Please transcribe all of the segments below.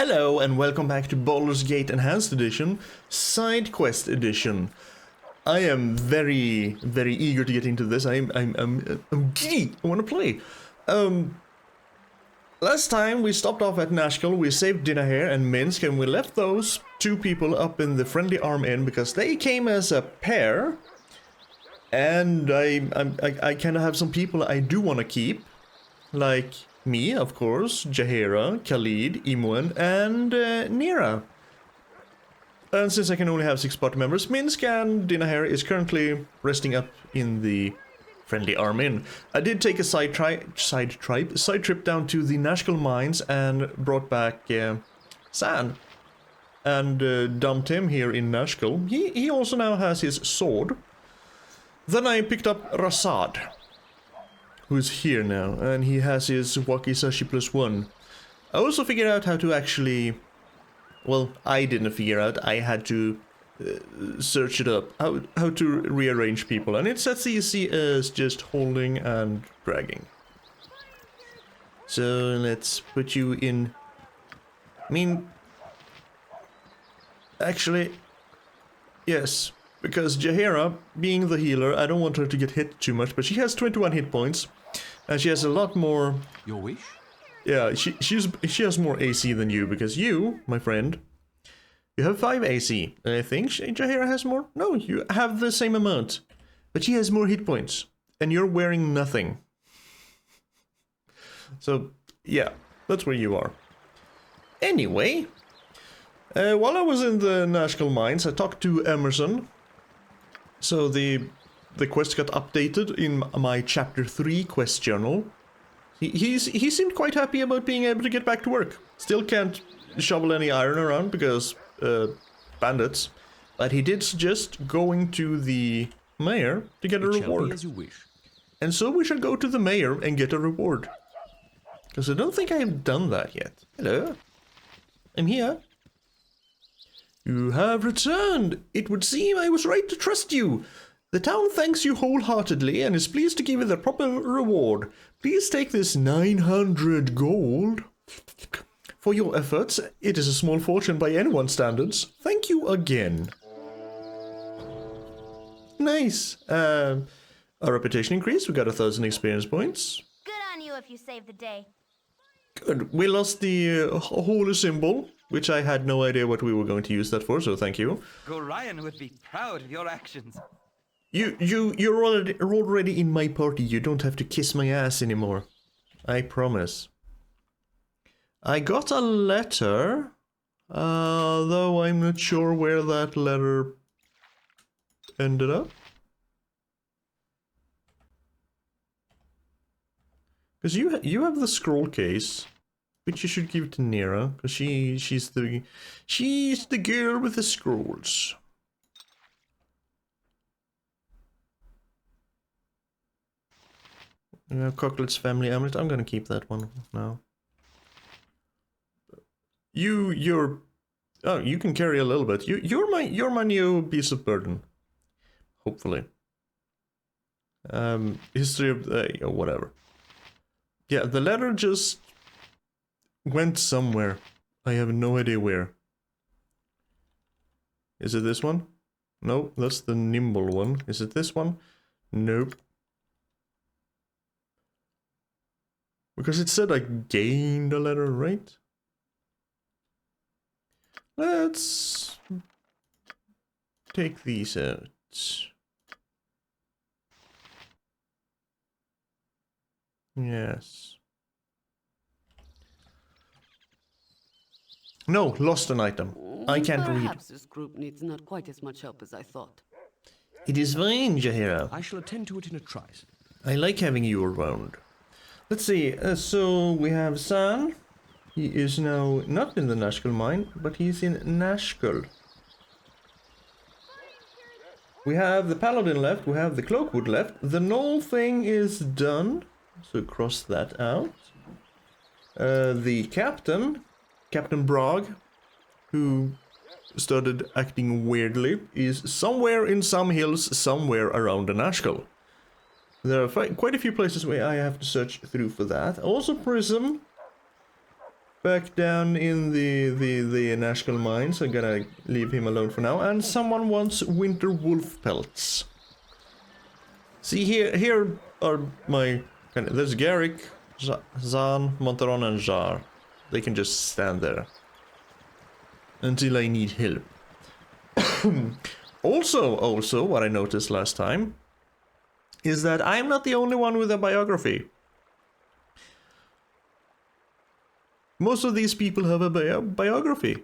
Hello and welcome back to Baldur's Gate Enhanced Edition, sidequest edition. I am very eager to get into this. I'm giddy. I want to play. Last time we stopped off at Nashkel, we saved Dinaher and Minsk, and we left those two people up in the Friendly Arm Inn because they came as a pair. And I kind of have some people I do want to keep, like me, of course, Jaheira, Khalid, Imoen, and Nira. And since I can only have 6 party members, Minsk and Dinaher is currently resting up in the Friendly Arm Inn. I did take a side trip down to the Nashkel mines and brought back San. And dumped him here in Nashkel. He also now has his sword. Then I picked up Razard, who's here now, and he has his Wakizashi +1. I also figured out how to actually... Well, I didn't figure out, I had to search it up, how to rearrange people, and it's as easy as just holding and dragging. So let's put you in... I mean... Actually... Yes. Because Jaheira, being the healer, I don't want her to get hit too much, but she has 21 hit points, and she has a lot more... Your wish? Yeah, she has more AC than you, because you, my friend, you have 5 AC, and I think Jaheira has more? No, you have the same amount, but she has more hit points, and you're wearing nothing. So, yeah, that's where you are. Anyway, while I was in the Nashkel mines, I talked to Emerson. So the quest got updated in my chapter 3 quest journal. He seemed quite happy about being able to get back to work. Still can't shovel any iron around because bandits, but he did suggest going to the mayor to get a reward. As you wish. And so we shall go to the mayor and get a reward. Because I don't think I have done that yet. Hello, I'm here. You have returned! It would seem I was right to trust you. The town thanks you wholeheartedly and is pleased to give you the proper reward. Please take this 900 gold. For your efforts, it is a small fortune by anyone's standards. Thank you again. Nice. Our reputation increased. We got 1,000 experience points. Good on you if you saved the day. Good. We lost the holy symbol, which I had no idea what we were going to use that for, so thank you. Gorion would be proud of your actions. You're already in my party. You don't have to kiss my ass anymore. I promise. I got a letter, though I'm not sure where that letter ended up. Because you have the scroll case, which you should give to Nira, because she's the girl with the scrolls. Cocklet's family amulet. I'm gonna keep that one now. You can carry a little bit. You're my new beast of burden. Hopefully. History of whatever. Yeah, the letter just went somewhere. I have no idea where. Is it this one? No, that's the nimble one. Is it this one? Nope. Because it said I gained a letter, right? Let's take these out. Yes. No, lost an item. I can't read. Perhaps this group needs not quite as much help as I thought. It is fine, Jaheira. I shall attend to it in a trice. I like having you around. Let's see, so we have San. He is now not in the Nashkel mine, but he's in Nashkel. We have the Paladin left, we have the Cloakwood left. The Knoll thing is done. So cross that out. The Captain Brog, who started acting weirdly, is somewhere in some hills, somewhere around the Nashkel. There are quite a few places where I have to search through for that. Also Prism, back down in the Nashkel mines. I'm gonna leave him alone for now. And someone wants winter wolf pelts. See, here are my... There's Garrick, Zan, Montaron, and Jar. They can just stand there. Until I need help. Also, what I noticed last time is that I'm not the only one with a biography. Most of these people have a biography.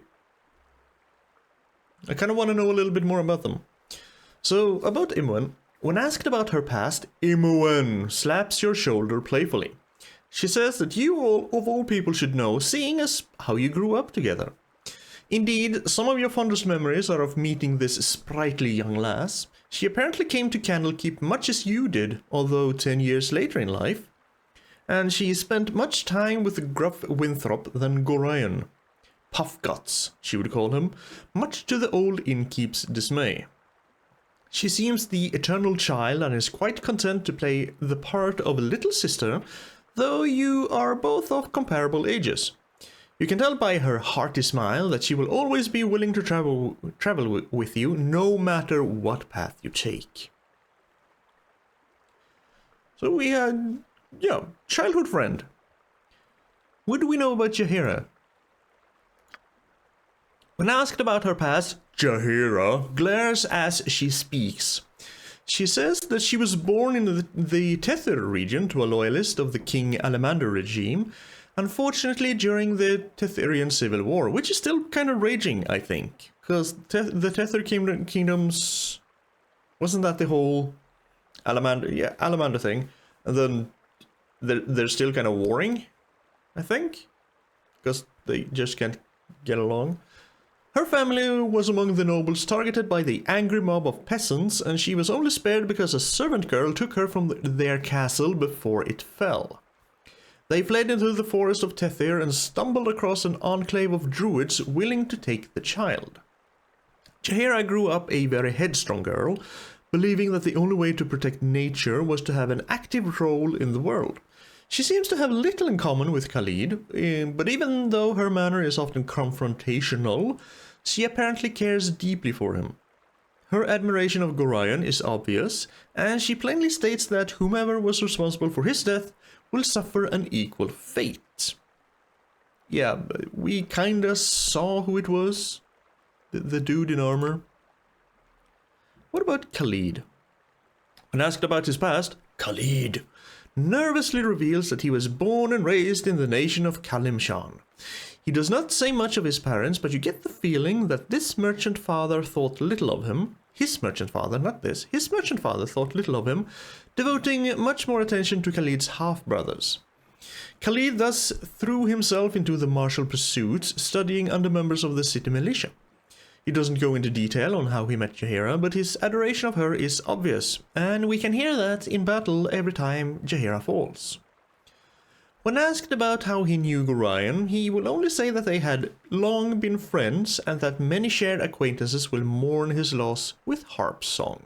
I kind of want to know a little bit more about them. So, about Imwen. When asked about her past, Imwen slaps your shoulder playfully. She says that you of all people should know, seeing as how you grew up together. Indeed, some of your fondest memories are of meeting this sprightly young lass. She apparently came to Candlekeep much as you did, although 10 years later in life. And she spent much time with the gruff Winthrop than Gorion. Puffguts, she would call him, much to the old innkeep's dismay. She seems the eternal child and is quite content to play the part of a little sister, though you are both of comparable ages. You can tell by her hearty smile that she will always be willing to travel with you, no matter what path you take. So we had, childhood friend. What do we know about Jaheira? When asked about her past, Jaheira glares as she speaks. She says that she was born in the Tether region to a loyalist of the King Alamander regime, unfortunately during the Tetherian Civil War, which is still kind of raging, I think. Because the Tether kingdoms... Wasn't that the whole Alamander thing? And then they're still kind of warring, I think? Because they just can't get along. Her family was among the nobles targeted by the angry mob of peasants, and she was only spared because a servant girl took her from their castle before it fell. They fled into the forest of Tethyr and stumbled across an enclave of druids willing to take the child. Jaheira grew up a very headstrong girl, believing that the only way to protect nature was to have an active role in the world. She seems to have little in common with Khalid, but even though her manner is often confrontational, she apparently cares deeply for him. Her admiration of Gorion is obvious, and she plainly states that whomever was responsible for his death will suffer an equal fate. Yeah, we kinda saw who it was. The dude in armor. What about Khalid? When asked about his past, Khalid nervously reveals that he was born and raised in the nation of Kalimshan. He does not say much of his parents, but you get the feeling that this merchant father thought little of him. His merchant father, not this. His merchant father thought little of him, devoting much more attention to Khalid's half-brothers. Khalid thus threw himself into the martial pursuits, studying under members of the city militia. He doesn't go into detail on how he met Jaheira, but his adoration of her is obvious, and we can hear that in battle every time Jaheira falls. When asked about how he knew Gorion, he will only say that they had long been friends and that many shared acquaintances will mourn his loss with harp song.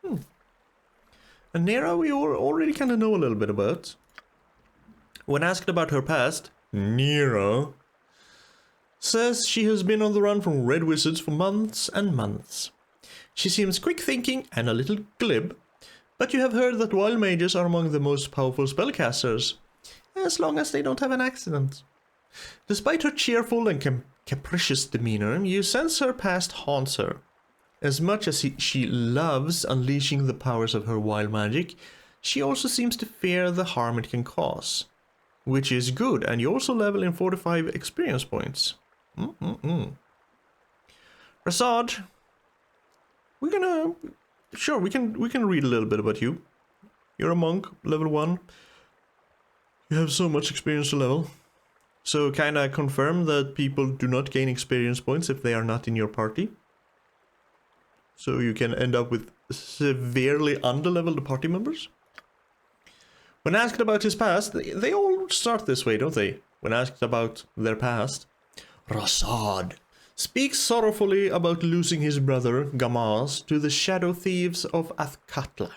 And Nera we already kind of know a little bit about. When asked about her past, Nera says she has been on the run from red wizards for months and months. She seems quick-thinking and a little glib, but you have heard that wild mages are among the most powerful spellcasters, as long as they don't have an accident. Despite her cheerful and capricious demeanor, you sense her past haunts her. As much as she loves unleashing the powers of her wild magic, she also seems to fear the harm it can cause. Which is good, and you also level in 45 experience points. Razard, we're gonna... Sure, we can read a little bit about you. You're a monk, level 1. You have so much experience to level. So kinda confirm that people do not gain experience points if they are not in your party. So you can end up with severely underleveled party members. When asked about his past, they all start this way, don't they? When asked about their past, Razard speaks sorrowfully about losing his brother, Gamaz, to the shadow thieves of Athkatla.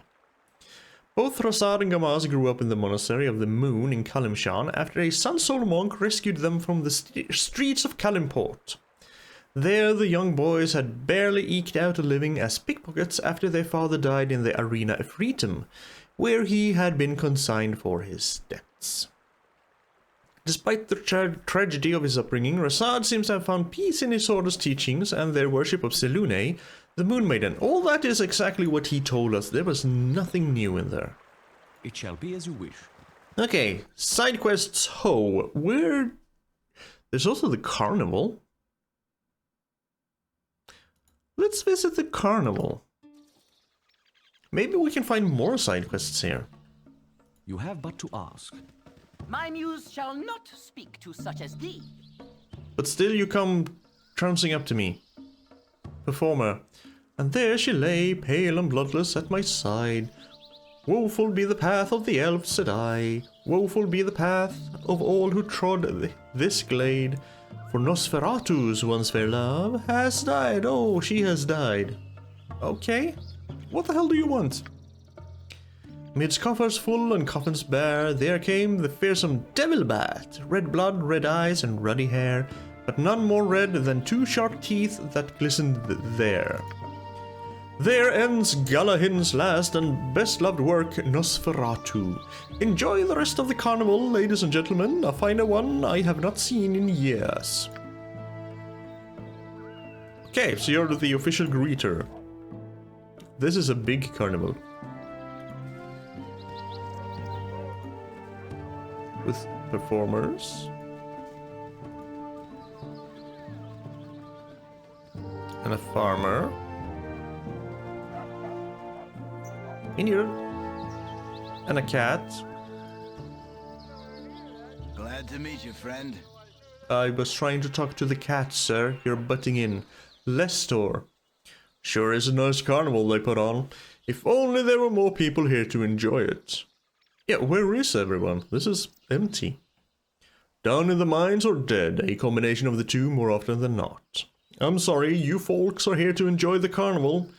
Both Razard and Gamaz grew up in the Monastery of the Moon in Kalimshan after a Sun-Soul monk rescued them from the streets of Kalimport. There, the young boys had barely eked out a living as pickpockets after their father died in the Arena of Freedom, where he had been consigned for his debts. Despite the tragedy of his upbringing, Razard seems to have found peace in his order's teachings and their worship of Selune, the Moon Maiden. All that is exactly what he told us. There was nothing new in there. It shall be as you wish. Okay, side quests Ho. Where? There's also the Carnival. Let's visit the Carnival. Maybe we can find more side quests here. You have but to ask. My muse shall not speak to such as thee. But still you come trouncing up to me. Performer. And there she lay, pale and bloodless at my side. Woeful be the path of the elves, said I. Woeful be the path of all who trod this glade. For Nosferatu's once fair love has died. Oh, she has died. Okay. What the hell do you want? Midst coffers full and coffins bare, there came the fearsome devil bat. Red blood, red eyes, and ruddy hair, but none more red than two sharp teeth that glistened there. There ends Galahin's last and best-loved work, Nosferatu. Enjoy the rest of the carnival, ladies and gentlemen, a finer one I have not seen in years. Okay, so you're the official greeter. This is a big carnival. With performers. And a farmer. In here. And a cat. Glad to meet you, friend. I was trying to talk to the cat, sir. You're butting in. Lestor. Sure is a nice carnival they put on. If only there were more people here to enjoy it. Yeah, where is everyone? This is empty. Down in the mines or dead, a combination of the two more often than not. I'm sorry, you folks are here to enjoy the carnival.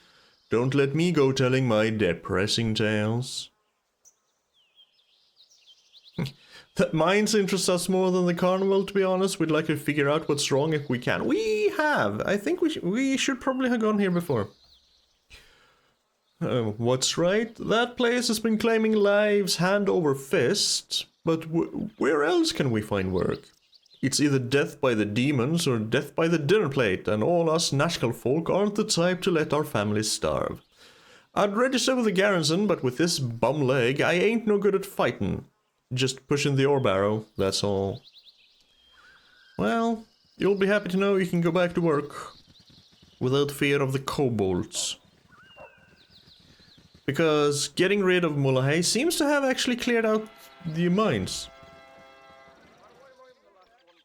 Don't let me go telling my depressing tales. That mines interest us more than the carnival, to be honest. We'd like to figure out what's wrong if we can. We have. I think we should probably have gone here before. What's right? That place has been claiming lives hand over fist. But where else can we find work? It's either death by the demons or death by the dinner plate, and all us Nashkel folk aren't the type to let our families starve. I'd register with the garrison, but with this bum leg, I ain't no good at fighting. Just pushing the ore barrow, that's all. Well, you'll be happy to know you can go back to work without fear of the kobolds. Because getting rid of Mullahay seems to have actually cleared out the mines.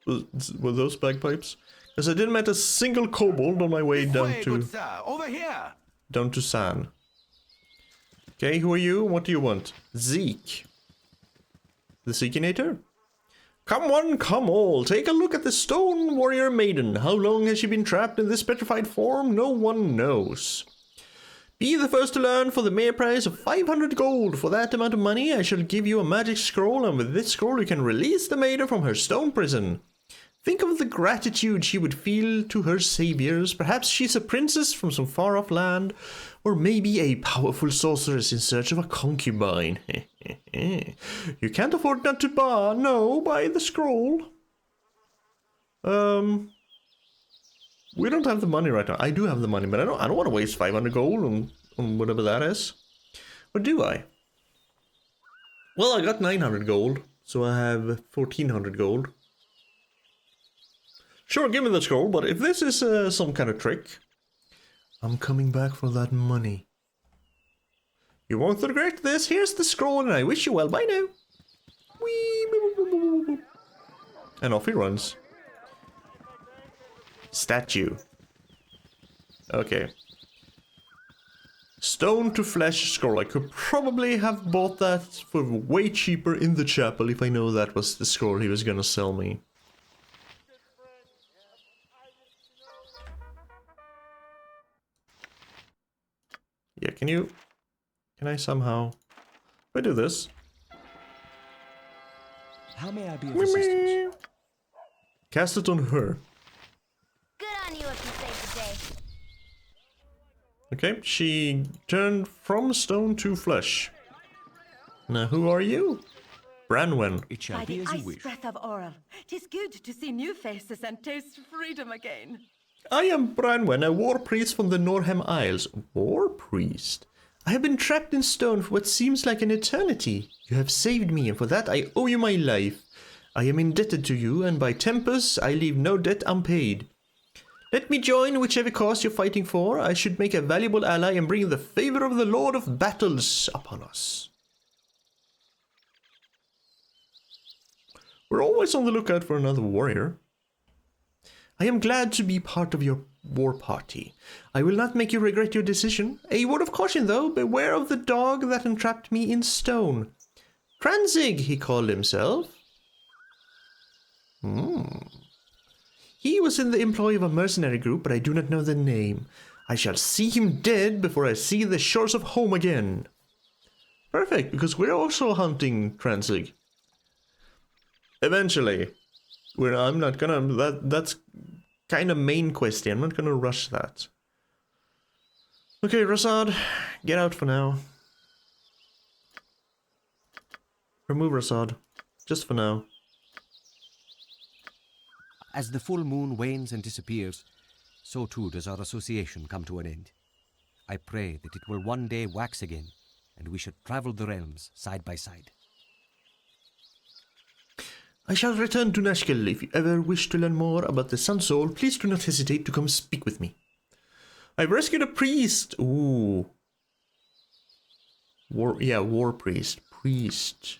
Were those bagpipes? Because I didn't meet a single kobold on my way down to... Good sir, over here! Down to San. Okay, who are you? What do you want? Zeke. The Zeekinator? Come one, come all, take a look at the stone warrior maiden. How long has she been trapped in this petrified form? No one knows. Be the first to learn for the mere price of 500 gold. For that amount of money, I shall give you a magic scroll, and with this scroll you can release the maiden from her stone prison. Think of the gratitude she would feel to her saviors. Perhaps she's a princess from some far-off land, or maybe a powerful sorceress in search of a concubine. You can't afford not to buy the scroll. We don't have the money right now. I do have the money, but I don't want to waste 500 gold on whatever that is. Or do I? Well, I got 900 gold, so I have 1400 gold. Sure, give me the scroll, but if this is some kind of trick, I'm coming back for that money. You won't regret this. Here's the scroll, and I wish you well. Bye now. Whee! And off he runs. Statue. Okay. Stone to flesh scroll. I could probably have bought that for way cheaper in the chapel if I know that was the scroll he was gonna sell me. Yeah, can I somehow I do this. How may I be of assistance? Cast it on her. Good on you if you save the day. Okay, she turned from stone to flesh. Now, who are you? Branwen. It shall By be the as you ice wish. breath of Oral, 'tis good to see new faces and taste freedom again. I am Branwen, a war priest from the Norham Isles. War priest? I have been trapped in stone for what seems like an eternity. You have saved me, and for that I owe you my life. I am indebted to you, and by Tempus I leave no debt unpaid. Let me join whichever cause you're fighting for. I should make a valuable ally and bring the favor of the Lord of Battles upon us. We're always on the lookout for another warrior. I am glad to be part of your war party. I will not make you regret your decision. A word of caution, though. Beware of the dog that entrapped me in stone. Kranzig, he called himself. He was in the employ of a mercenary group, but I do not know the name. I shall see him dead before I see the shores of home again. Perfect, because we're also hunting Kranzig. Eventually. I'm not gonna... That's kind of main questy. I'm not gonna rush that. Okay, Razard, get out for now. Remove Razard. Just for now. As the full moon wanes and disappears, so too does our association come to an end. I pray that it will one day wax again, and we should travel the realms side by side. I shall return to Nashkel. If you ever wish to learn more about the Sun Soul, please do not hesitate to come speak with me. I've rescued a priest. Ooh. War priest. Priest.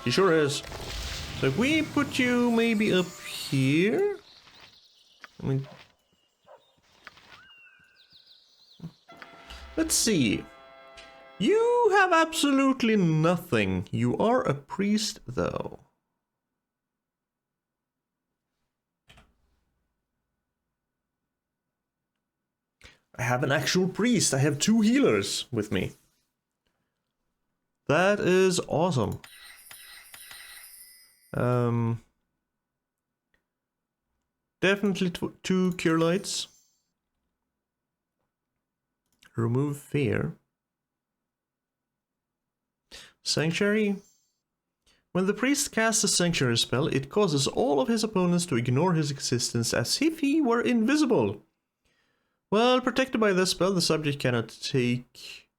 He sure is. So if we put you maybe up here? I mean... Let's see. You have absolutely nothing. You are a priest, though. I have an actual priest. I have 2 healers with me. That is awesome. Definitely 2 cure lights. Remove fear. Sanctuary. When the priest casts a sanctuary spell, it causes all of his opponents to ignore his existence as if he were invisible. Well, protected by this spell, the subject cannot take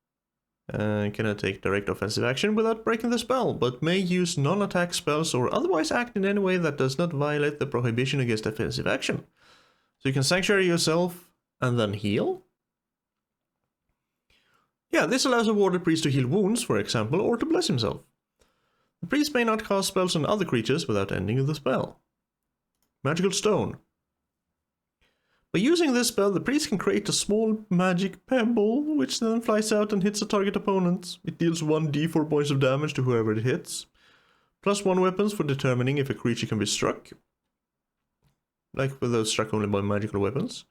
direct offensive action without breaking the spell, but may use non-attack spells or otherwise act in any way that does not violate the prohibition against offensive action. So you can sanctuary yourself and then heal. Yeah, this allows a warded priest to heal wounds, for example, or to bless himself. The priest may not cast spells on other creatures without ending the spell. Magical Stone. By using this spell, the priest can create a small magic pebble, which then flies out and hits a target opponent. It deals 1d4 points of damage to whoever it hits. +1 weapons for determining if a creature can be struck. Like with those struck only by magical weapons.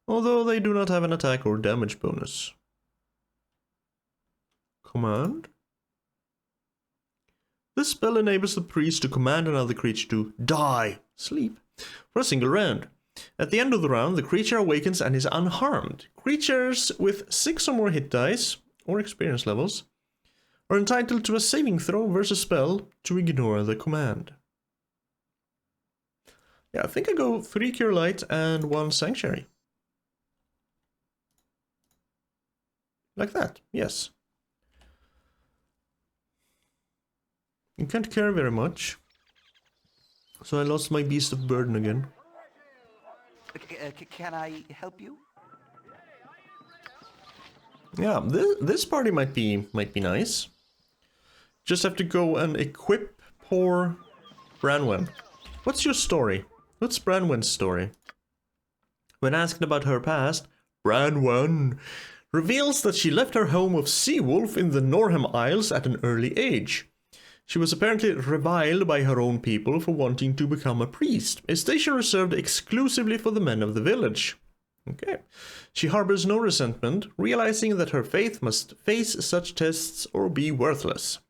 Although they do not have an attack or damage bonus. Command. This spell enables the priest to command another creature to die, sleep, for a single round. At the end of the round, the creature awakens and is unharmed. Creatures with 6 or more hit dice, or experience levels, are entitled to a saving throw versus spell to ignore the command. Yeah, I think I go 3 Cure Light and 1 Sanctuary. Like that, yes. You can't care very much. So I lost my Beast of Burden again. Can I help you? Yeah, this party might be nice. Just have to go and equip poor Branwen. What's your story? What's Branwen's story? When asked about her past, Branwen reveals that she left her home of Seawolf in the Norham Isles at an early age. She was apparently reviled by her own people for wanting to become a priest, a station reserved exclusively for the men of the village. Okay. She harbors no resentment, realizing that her faith must face such tests or be worthless.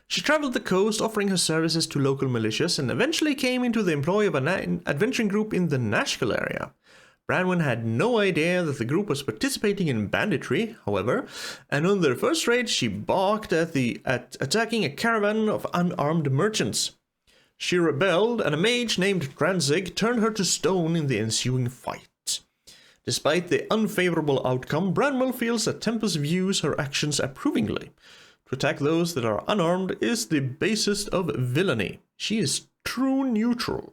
She traveled the coast offering her services to local militias and eventually came into the employ of an adventuring group in the Nashkel area. Branwen had no idea that the group was participating in banditry, however, and on their first raid she balked at attacking a caravan of unarmed merchants. She rebelled, and a mage named Dranzig turned her to stone in the ensuing fight. Despite the unfavorable outcome, Branwell feels that Tempest views her actions approvingly. To attack those that are unarmed is the basest of villainy. She is true neutral.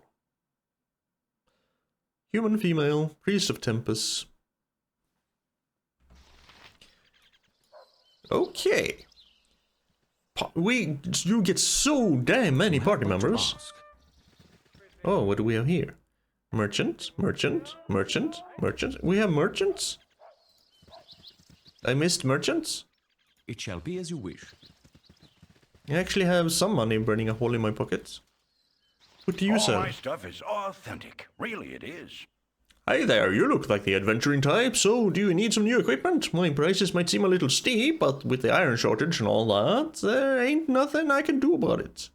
Human female, priest of Tempest. Okay. You get so damn many party members. Oh, what do we have here? Merchant, merchant, merchant, merchant. We have merchants? I missed merchants? It shall be as you wish. I actually have some money burning a hole in my pockets. What do you All sell? my stuff is authentic. Really, it is. Hi there, you look like the adventuring type, so do you need some new equipment? My prices might seem a little steep, but with the iron shortage and all that, there ain't nothing I can do about it.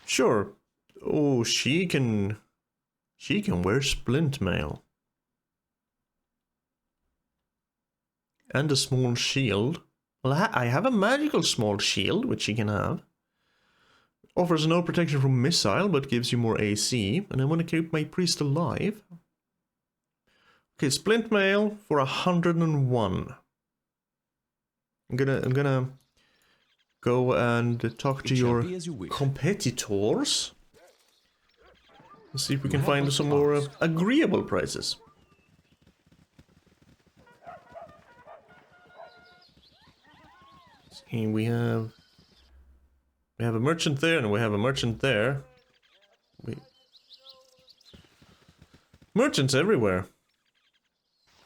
Sure. Oh, she can wear splint mail. And a small shield. Well, I have a magical small shield, which she can have. Offers no protection from missile, but gives you more AC. And I want to keep my priest alive. Okay, splint mail for 101. I'm gonna go and talk to your competitors. Let's see if we can find some more agreeable prices. See, we have a merchant there and we have a merchant there. Merchants everywhere.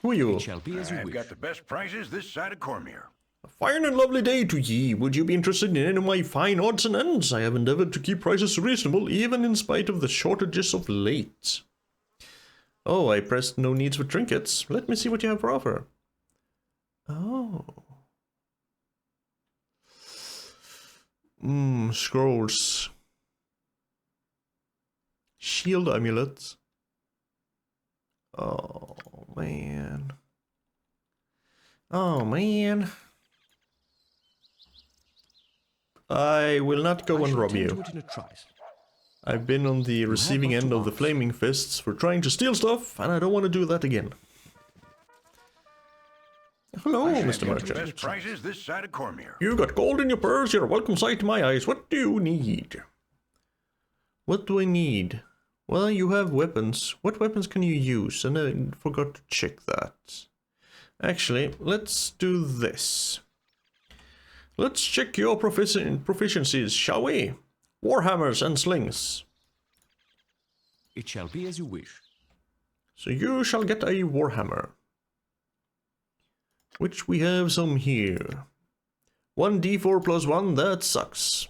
Who are you? I've got the best prices this side of Cormier. A fine and lovely day to ye. Would you be interested in any of my fine odds and ends? I have endeavored to keep prices reasonable, even in spite of the shortages of late. Oh, I pressed no needs for trinkets. Let me see what you have for offer. Oh. Scrolls. Shield amulets. Oh, man. Oh, man. I will not go and rob you. I've been on the receiving end of the flaming fists for trying to steal stuff, and I don't want to do that again. Hello, Mr. Merchant. Best prices this side of Cormier. You got gold in your purse, you're a welcome sight to my eyes. What do you need? What do I need? Well, you have weapons. What weapons can you use? And I forgot to check that. Actually, let's do this. Let's check your proficiencies, shall we? Warhammers and slings. It shall be as you wish. So you shall get a warhammer. Which we have some here. 1d4 plus 1, that sucks.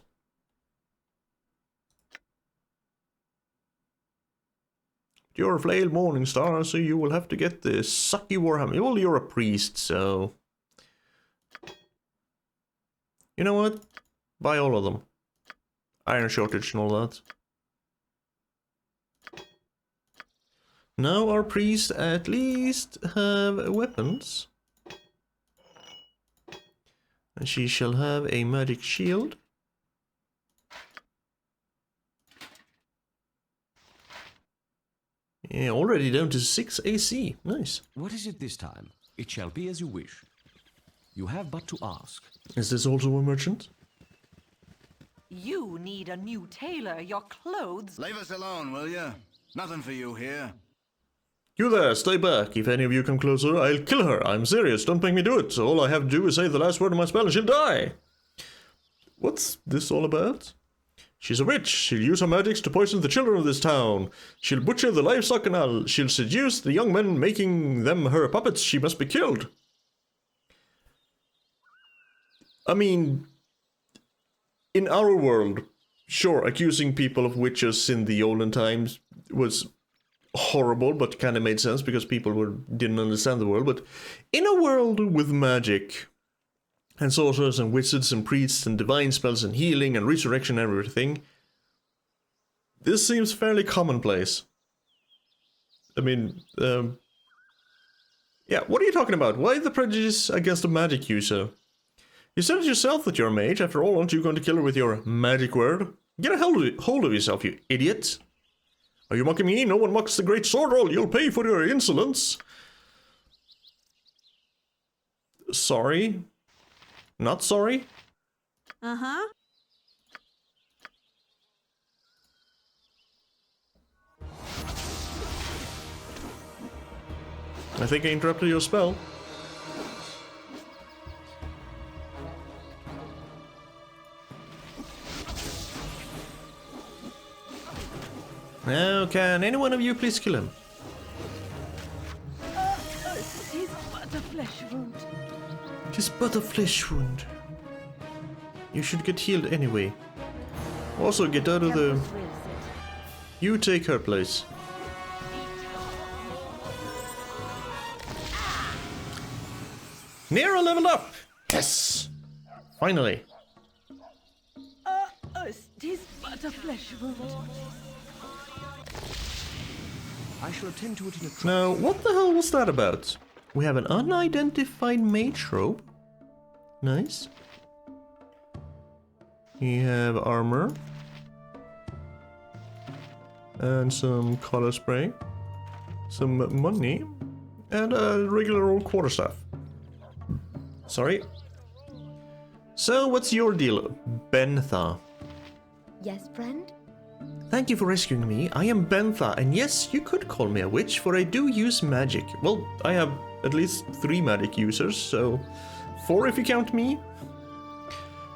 You're a flailed morning star, so you will have to get the sucky warhammer. Well, you're a priest, so... You know what? Buy all of them. Iron shortage and all that. Now our priests at least have weapons. And she shall have a magic shield. Yeah, already down to 6 AC. Nice. What is it this time? It shall be as you wish. You have but to ask. Is this also a merchant? You need a new tailor. Your clothes... Leave us alone, will you? Nothing for you here. You there, stay back. If any of you come closer, I'll kill her. I'm serious, don't make me do it. All I have to do is say the last word of my spell and she'll die. What's this all about? She's a witch. She'll use her magics to poison the children of this town. She'll butcher the livestock and she'll seduce the young men, making them her puppets. She must be killed. I mean, in our world, sure, accusing people of witches in the olden times was horrible, but kind of made sense because didn't understand the world. But in a world with magic and sorcerers and wizards and priests and divine spells and healing and resurrection and everything, this seems fairly commonplace. I mean, yeah, what are you talking about? Why the prejudice against a magic user? You said it yourself that you're a mage. After all, aren't you going to kill her with your magic word? Get a hold of yourself, you idiot. Are you mocking me? No one mocks the great sword roll. You'll pay for your insolence. Sorry. Not sorry? Uh-huh. I think I interrupted your spell. Now, can any one of you please kill him? Tis but a flesh wound. Tis but a flesh wound. You should get healed anyway. Also, get out of the... You take her place. Nero leveled up! Yes! Finally. Tis but a flesh wound. I shall attend to it in a trice. Now, what the hell was that about? We have an unidentified mage robe. Nice. We have armor. And some color spray. Some money. And a regular old quarterstaff. Sorry. So, what's your deal, Bentha? Yes, friend? Thank you for rescuing me. I am Bentha, and yes, you could call me a witch, for I do use magic. Well, I have at least 3 magic users, so 4 if you count me.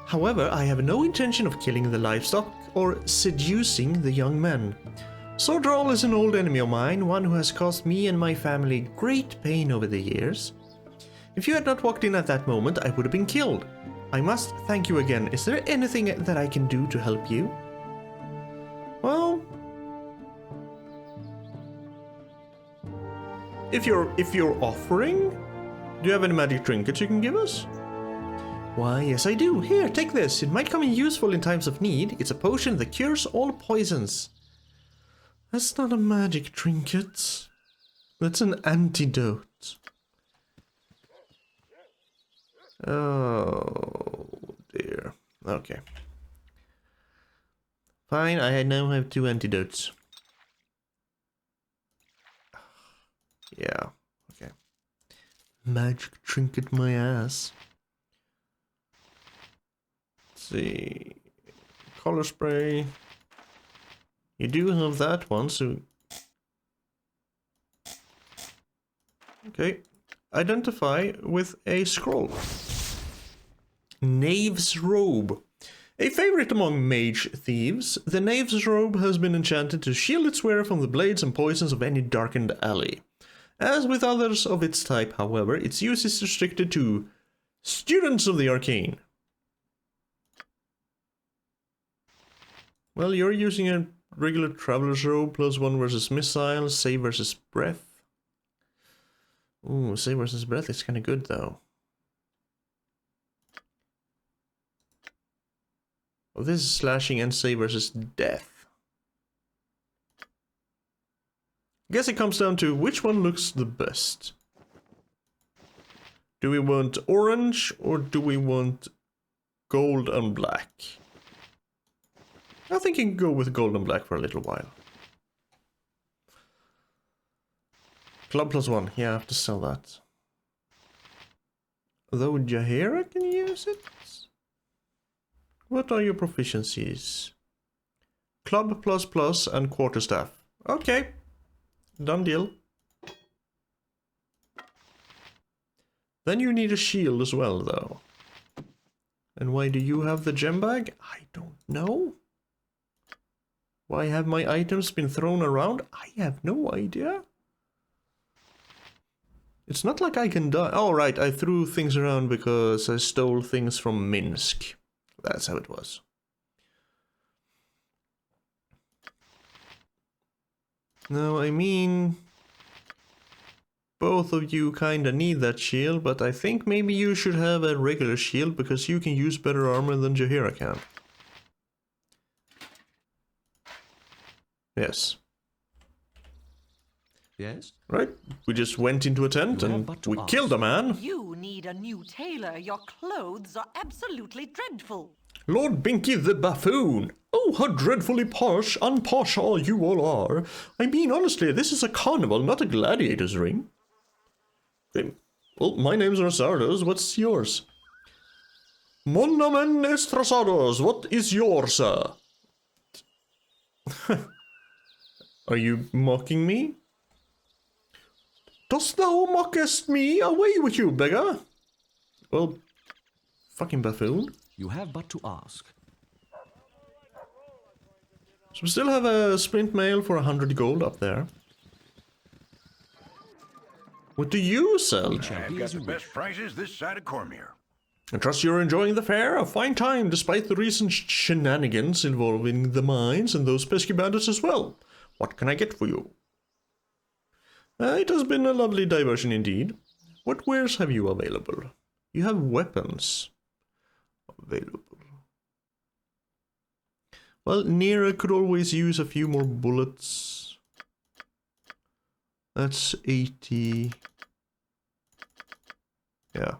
However, I have no intention of killing the livestock or seducing the young men. Swordroll is an old enemy of mine, one who has caused me and my family great pain over the years. If you had not walked in at that moment, I would have been killed. I must thank you again. Is there anything that I can do to help you? Well, if you're offering, do you have any magic trinkets you can give us? Why, yes I do. Here, take this. It might come in useful in times of need. It's a potion that cures all poisons. That's not a magic trinket. That's an antidote. Oh dear. Okay. Fine, I now have 2 antidotes. Yeah, okay. Magic trinket my ass. Let's see. Color spray. You do have that one, so... Okay. Identify with a scroll. Knave's Robe. A favorite among mage thieves, the Knave's Robe has been enchanted to shield its wearer from the blades and poisons of any darkened alley. As with others of its type, however, its use is restricted to students of the arcane. Well, you're using a regular traveler's robe, +1 versus missile, save versus breath. Ooh, save versus breath is kind of good though. Oh, this is slashing and save versus death. Guess it comes down to which one looks the best. Do we want orange or do we want gold and black? I think you can go with gold and black for a little while. Club +1, yeah, I have to sell that. Though Jaheira can use it? What are your proficiencies? Club ++ and quarterstaff. Okay, done deal. Then you need a shield as well, though. And why do you have the gem bag? I don't know. Why have my items been thrown around? I have no idea. It's not like I can die. Oh, right, I threw things around because I stole things from Minsk. That's how it was. No, I mean... Both of you kinda need that shield, but I think maybe you should have a regular shield because you can use better armor than Jaheira can. Yes. Yes? Right? We just went into a tent You have and but to we ask. killed a man. You need a new tailor. Your clothes are absolutely dreadful. Lord Binky the buffoon! Oh, how dreadfully posh, unposh all you all are. I mean, honestly, this is a carnival, not a gladiator's ring. Well, my name's Razardos. What's yours? Mon nomen est Razardos. What is yours, sir? Are you mocking me? Dost thou mockest me? Away with you, beggar! Well, fucking buffoon. You have but to ask. So we still have a sprint mail for 100 gold up there. What do you sell? I've got the best prices this side of Cormier. I trust you're enjoying the fair. A fine time, despite the recent shenanigans involving the mines and those pesky bandits as well. What can I get for you? It has been a lovely diversion indeed. What wares have you available? You have weapons available. Well, Nera could always use a few more bullets. That's 80. Yeah.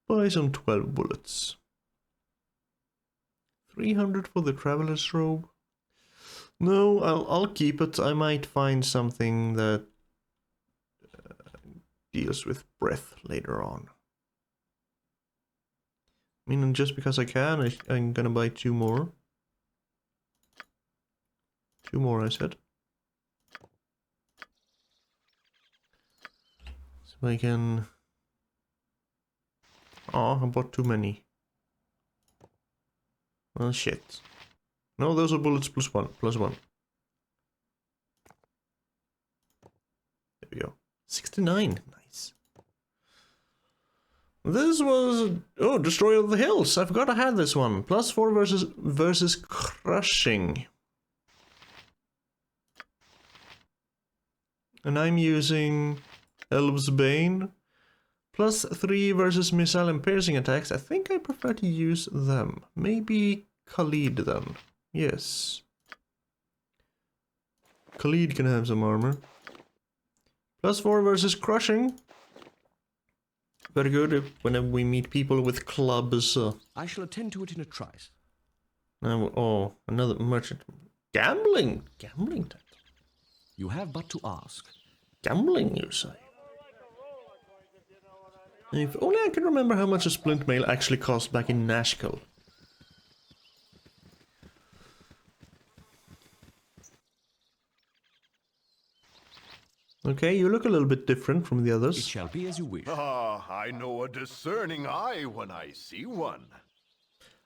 Buy some 12 bullets. 300 for the traveler's robe. No, I'll keep it. I might find something that deals with breath later on. I mean, just because I can, I'm gonna buy 2 more. 2 more, I said. So I can... Oh, I bought too many. Oh, shit. No, those are bullets plus 1. Plus 1. There we go. 69. Nice. This was... Oh, Destroyer of the Hills. I forgot I had this one. Plus 4 versus Crushing. And I'm using Elves Bane. Plus 3 versus Missile and Piercing attacks. I think I prefer to use them. Maybe Khalid then. Yes. Khalid can have some armor. Plus 4 versus Crushing. Very good whenever we meet people with clubs. I shall attend to it in a trice. Oh, another merchant. Gambling! Gambling. You have but to ask. Gambling, you say? If only I could remember how much a splint mail actually cost back in Nashkel. Okay, you look a little bit different from the It others. shall be as you wish. Ah, I know a discerning eye when I see one.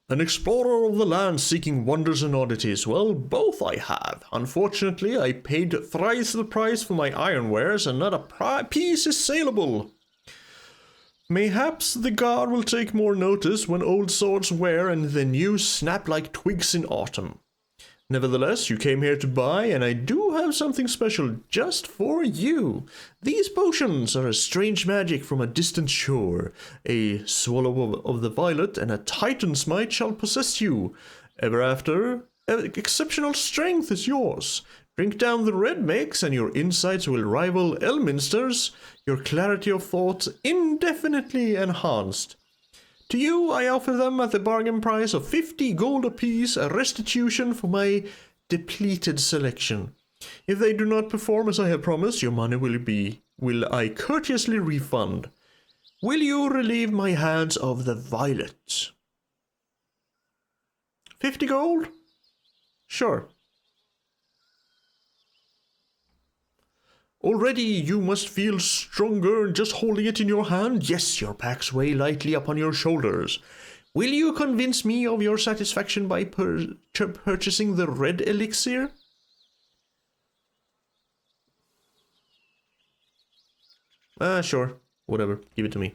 An explorer of the land seeking wonders and oddities. Well, both I have. Unfortunately, I paid thrice the price for my ironwares and not a piece is saleable. Mayhaps the guard will take more notice when old swords wear and the new snap like twigs in autumn. Nevertheless, you came here to buy, and I do have something special just for you. These potions are a strange magic from a distant shore. A swallow of the violet and a titan's might shall possess you. Ever after, exceptional strength is yours. Drink down the red mix, and your insights will rival Elminster's, your clarity of thought indefinitely enhanced. To you, I offer them at the bargain price of 50 gold apiece, a restitution for my depleted selection. If they do not perform as I have promised, your money will I courteously refund. Will you relieve my hands of the violet? 50 gold? Sure. Already you must feel stronger just holding it in your hand. Yes, your packs weigh lightly upon your shoulders. Will you convince me of your satisfaction by purchasing the red elixir? Sure. Whatever. Give it to me.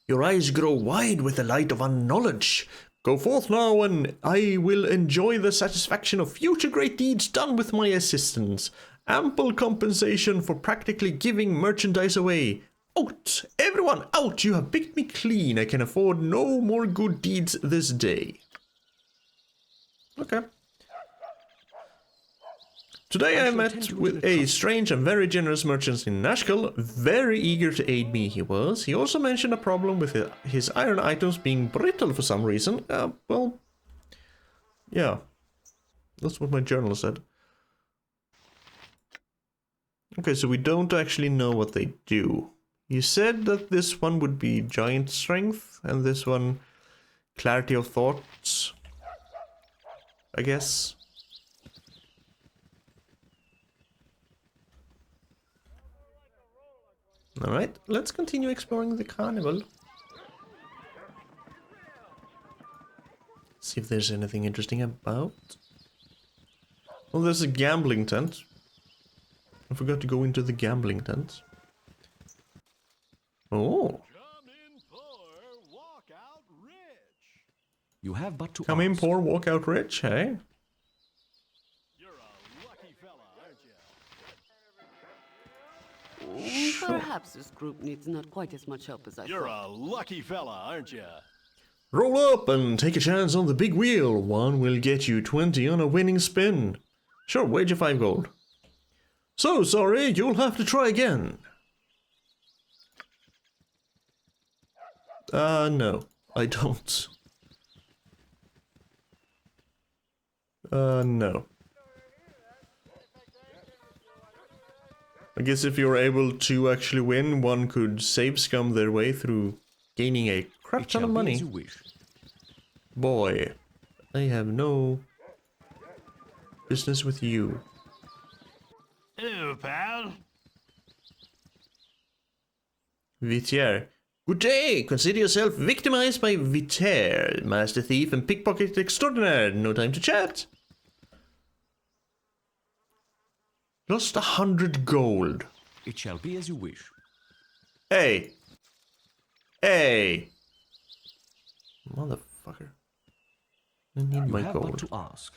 Your eyes grow wide with the light of unknowledge. Go forth now, and I will enjoy the satisfaction of future great deeds done with my assistance. Ample compensation for practically giving merchandise away. Out! Everyone out! You have picked me clean. I can afford no more good deeds this day. Okay. Today I met with a strange and very generous merchant in Nashkel, very eager to aid me he was. He also mentioned a problem with his iron items being brittle for some reason. Well, yeah, that's what my journal said. Okay, so we don't actually know what they do. You said that this one would be giant strength, and this one clarity of thoughts, I guess. Alright, let's continue exploring the Carnival. See if there's anything interesting about. Well, there's a gambling tent. I forgot to go into the gambling tent. Oh. You have but to Come in poor, walk out rich, hey? Perhaps this group needs not quite as much help as I thought. You're a lucky fella, aren't you? Roll up and take a chance on the big wheel. One will get you 20 on a winning spin. Sure, wager 5 gold. So sorry, you'll have to try again. No, I don't. No. I guess if you're able to actually win, one could save scum their way through gaining a crap ton of money. Boy, I have no business with you. Hello, pal. Vitier. Good day! Consider yourself victimized by Vitier, master thief and pickpocket extraordinaire. No time to chat. Lost 100 gold. It shall be as you wish. Hey! Hey! Motherfucker. I need my You have gold. but to ask.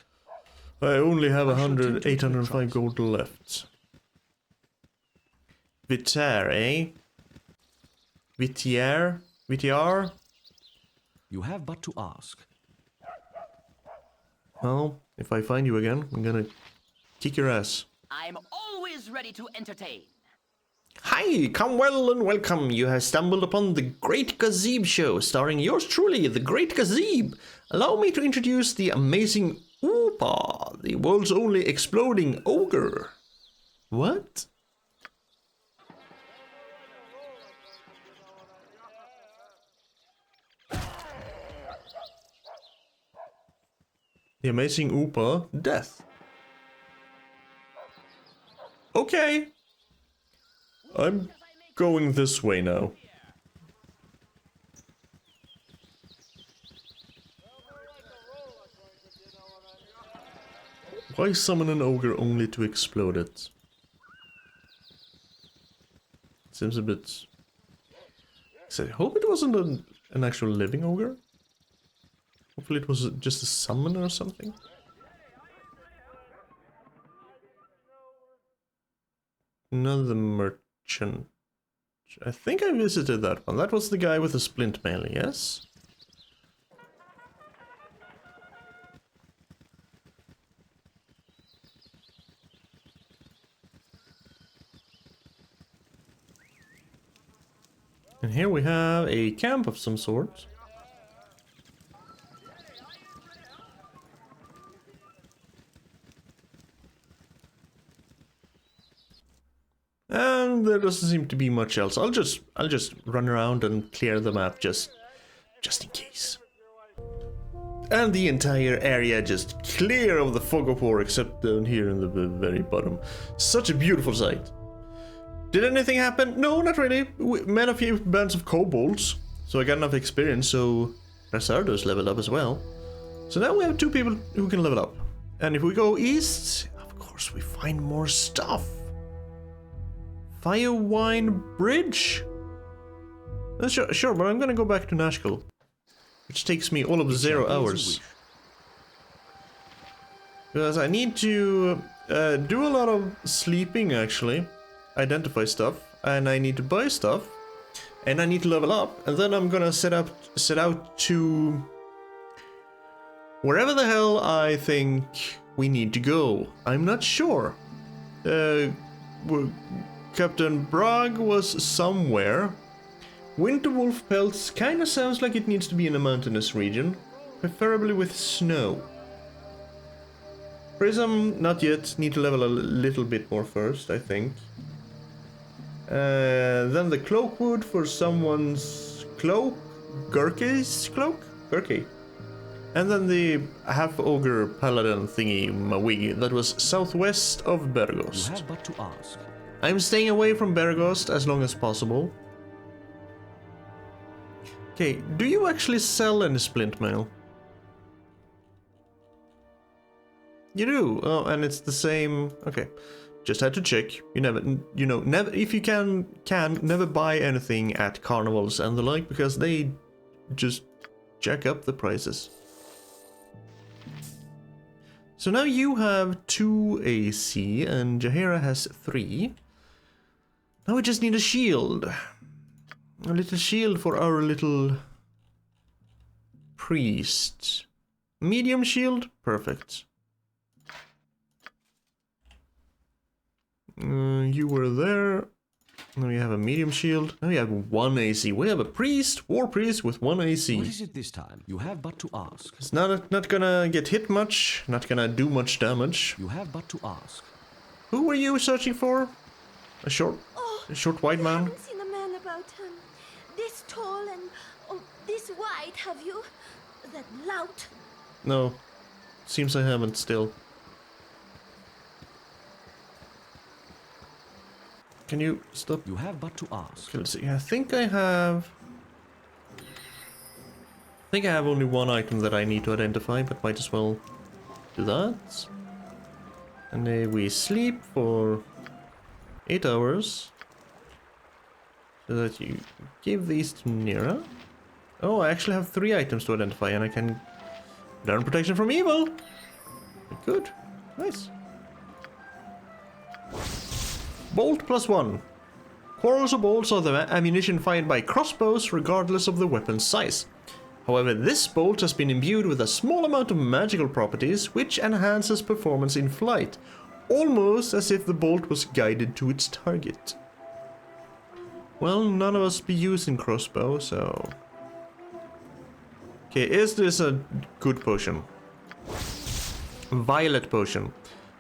I only have I shall tend to 805 your gold left. Vitier, eh? Vitier? Vitier? You have but to ask. Well, if I find you again, I'm gonna kick your ass. I'm always ready to entertain. Hi, come well and welcome. You have stumbled upon the Great Gazebe Show, starring yours truly, the Great Gazebe. Allow me to introduce the amazing Oopa, the world's only exploding ogre. What? The amazing Oopa, death. Okay. I'm going this way now. Why summon an ogre only to explode it? Seems a bit... I hope it wasn't an actual living ogre. Hopefully it was just a summon or something. Another merchant. I think I visited that one. That was the guy with the splint mail, yes? And here we have a camp of some sort. And there doesn't seem to be much else. I'll just run around and clear the map just in case. And the entire area just clear of the fog of war except down here in the very bottom. Such a beautiful sight. Did anything happen? No, not really. We met a few bands of kobolds, so I got enough experience, so Razardos leveled up as well. So now we have 2 people who can level up. And if we go east, of course we find more stuff. Firewine Bridge? Sure, but I'm gonna go back to Nashkel. which takes me all of 0 hours. Because I need to do a lot of sleeping, actually. Identify stuff, and I need to buy stuff, and I need to level up, and then I'm gonna set out to wherever the hell I think we need to go. I'm not sure. Captain Bragg was somewhere. Winterwolf Pelts kinda sounds like it needs to be in a mountainous region, preferably with snow. Prism, not yet. Need to level a little bit more first, I think. Then the Cloakwood for someone's cloak. Gurke's cloak? Gurke. And then the half-ogre paladin thingy-mawiggy that was southwest of Bergost. You have but to ask. I'm staying away from Bergost as long as possible. Okay, do you actually sell any splint mail? You do. Oh, and it's the same. Okay, just had to check. You never, never. If you can never buy anything at carnivals and the like because they just jack up the prices. So now you have 2 AC and Jaheira has 3. Now we just need a shield. A little shield for our little priest. Medium shield? Perfect. You were there. Now you have a medium shield. Now you have 1 AC. We have a priest, war priest with 1 AC. What is it this time? You have but to ask. It's not gonna get hit much, not gonna do much damage. You have but to ask. Who were you searching for? A short white man? I haven't seen a man about this tall and this wide, have you? That lout. No. Seems I haven't still. Can you stop? You have but to ask. Okay, let's see. I think I have only 1 item that I need to identify, but might as well do that. And then we sleep for 8 hours. So that you give these to Nira. Oh, I actually have 3 items to identify, and I can learn protection from evil. Good. Nice. Bolt +1. Quarrels or bolts are the ammunition fired by crossbows regardless of the weapon's size. However, this bolt has been imbued with a small amount of magical properties which enhances performance in flight, almost as if the bolt was guided to its target. Well, none of us be using crossbow, so... Okay, is this a good potion? Violet potion.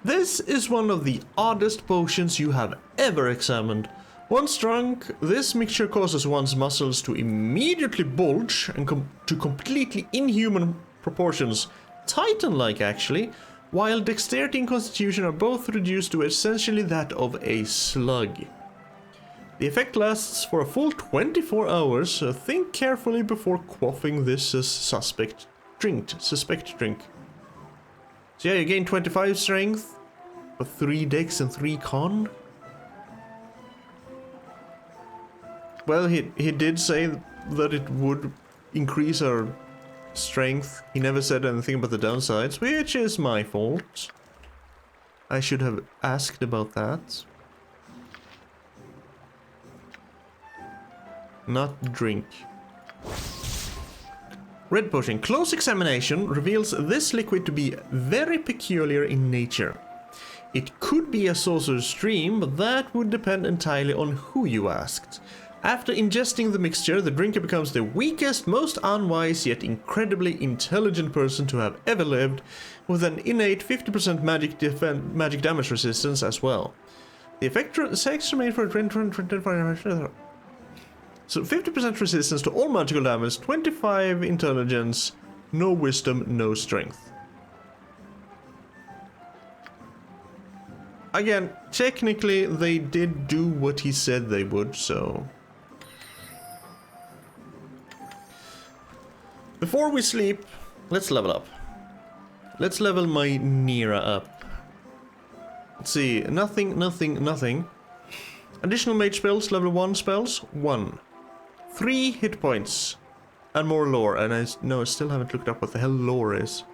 This is one of the oddest potions you have ever examined. Once drunk, this mixture causes one's muscles to immediately bulge and to completely inhuman proportions, Titan-like actually, while dexterity and constitution are both reduced to essentially that of a slug. The effect lasts for a full 24 hours, so think carefully before quaffing this suspect drink. So yeah, you gain 25 strength, but 3 dex and 3 con. Well, he did say that it would increase our strength. He never said anything about the downsides, which is my fault. I should have asked about that. Not drink. Red potion. Close examination reveals this liquid to be very peculiar in nature. It could be a sorcerer's stream, but that would depend entirely on who you asked. After ingesting the mixture, the drinker becomes the weakest, most unwise, yet incredibly intelligent person to have ever lived, with an innate 50% magic damage resistance as well. The effect is made for 25. So 50% resistance to all magical damage, 25 intelligence, no wisdom, no strength. Again, technically they did do what he said they would, so... Before we sleep, let's level up. Let's level my Nira up. Let's see, nothing. Additional mage spells, level 1 spells, 1. 3 hit points. And more lore, and I still haven't looked up what the hell lore is.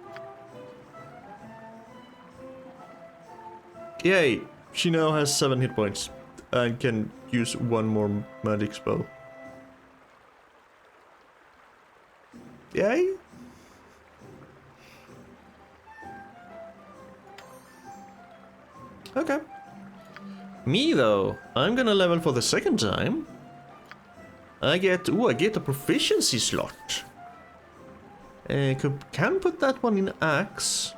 Yay! She now has 7 hit points and can use 1 more magic spell. Yay! Okay. Me though, I'm gonna level for the second time. I get a proficiency slot. Can put that one in axe.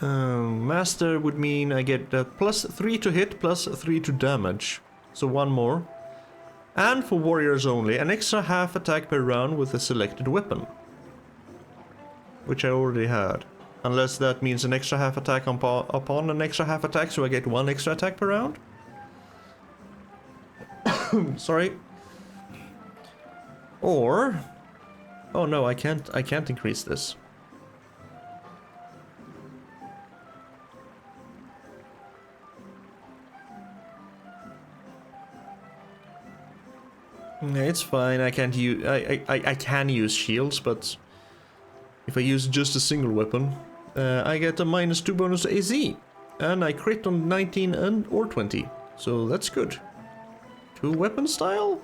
Master would mean I get +3 to hit, +3 to damage. So 1 more. And for warriors only, an extra half attack per round with a selected weapon. Which I already had. Unless that means an extra half attack upon an extra half attack, so I get 1 extra attack per round. Sorry. Or... oh no, I can't increase this. Yeah, it's fine. I can't use. I can use shields, but if I use just a single weapon, I get a -2 bonus to AC, and I crit on 19 or 20, so that's good. 2 weapon style?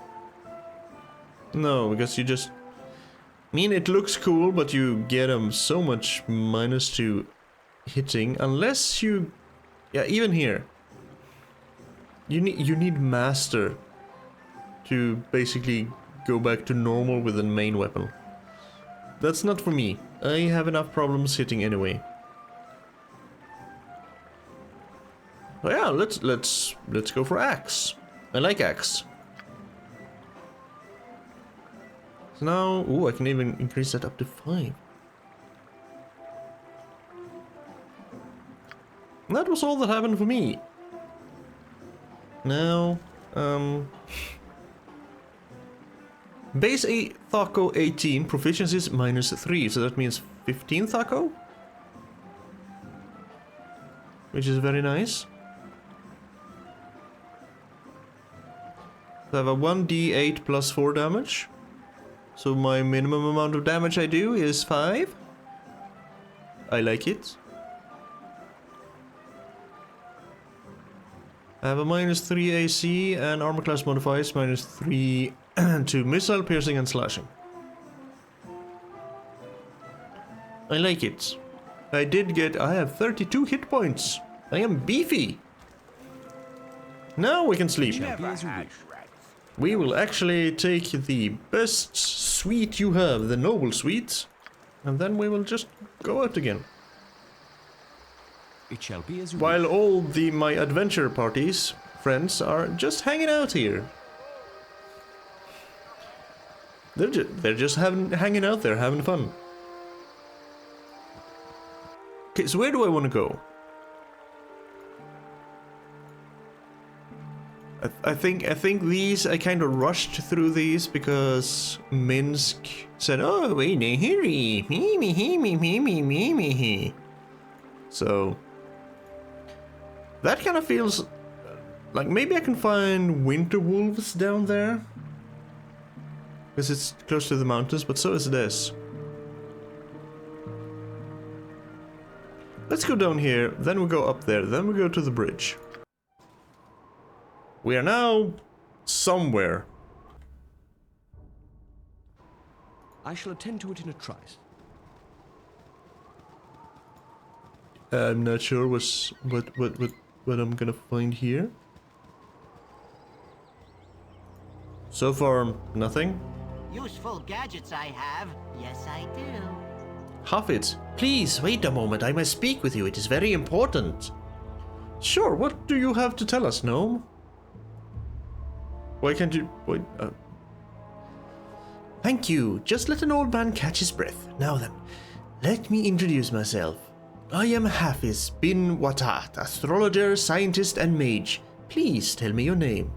No, because you just. I mean, it looks cool, but you get so much -2 hitting, unless you. Yeah, even here. You need master to basically go back to normal with the main weapon. That's not for me. I have enough problems hitting anyway. Oh yeah, let's go for axe. I like axe. So now, I can even increase that up to 5. And that was all that happened for me. Now, base Thaco 18, proficiency is -3, so that means 15 Thaco? Which is very nice. So I have a 1d8 +4 damage. So my minimum amount of damage I do is 5. I like it. I have a -3 AC and armor class modifiers -3 to missile, piercing and slashing. I like it. I have 32 hit points. I am beefy. Now we can sleep. We will actually take the best suite you have, the noble suite, and then we will just go out again. It shall be as you While all my adventure parties, friends, are just hanging out here. They're just hanging out there, having fun. Okay, so where do I want to go? I think these, I kind of rushed through these because Minsk said, "Oh, wait, hurry, me." So that kind of feels like maybe I can find winter wolves down there, because it's close to the mountains, but so is this. Let's go down here, then we go up there, then we go to the bridge. We are now somewhere. I shall attend to it in a trice. I'm not sure what I'm gonna find here. So far, nothing. Useful gadgets I have. Yes, I do. Huffit, please wait a moment. I must speak with you. It is very important. Sure. What do you have to tell us, gnome? Why can't you wait? Thank you. Just let an old man catch his breath. Now then, let me introduce myself. I am Hafiz bin Watat, astrologer, scientist, and mage. Please tell me your name.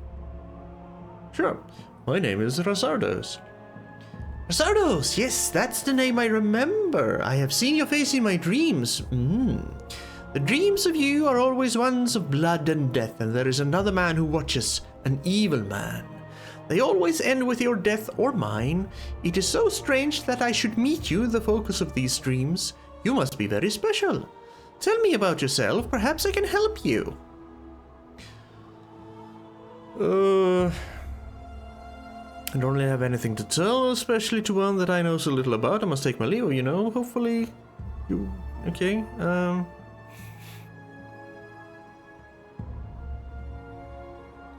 Sure. My name is Razardos. Razardos! Yes, that's the name I remember. I have seen your face in my dreams. The dreams of you are always ones of blood and death, and there is another man who watches, an evil man. They always end with your death or mine. It is so strange that I should meet you, the focus of these dreams. You must be very special. Tell me about yourself, perhaps I can help you. I don't really have anything to tell, especially to one that I know so little about. I must take my leave, you know. Hopefully you... Okay,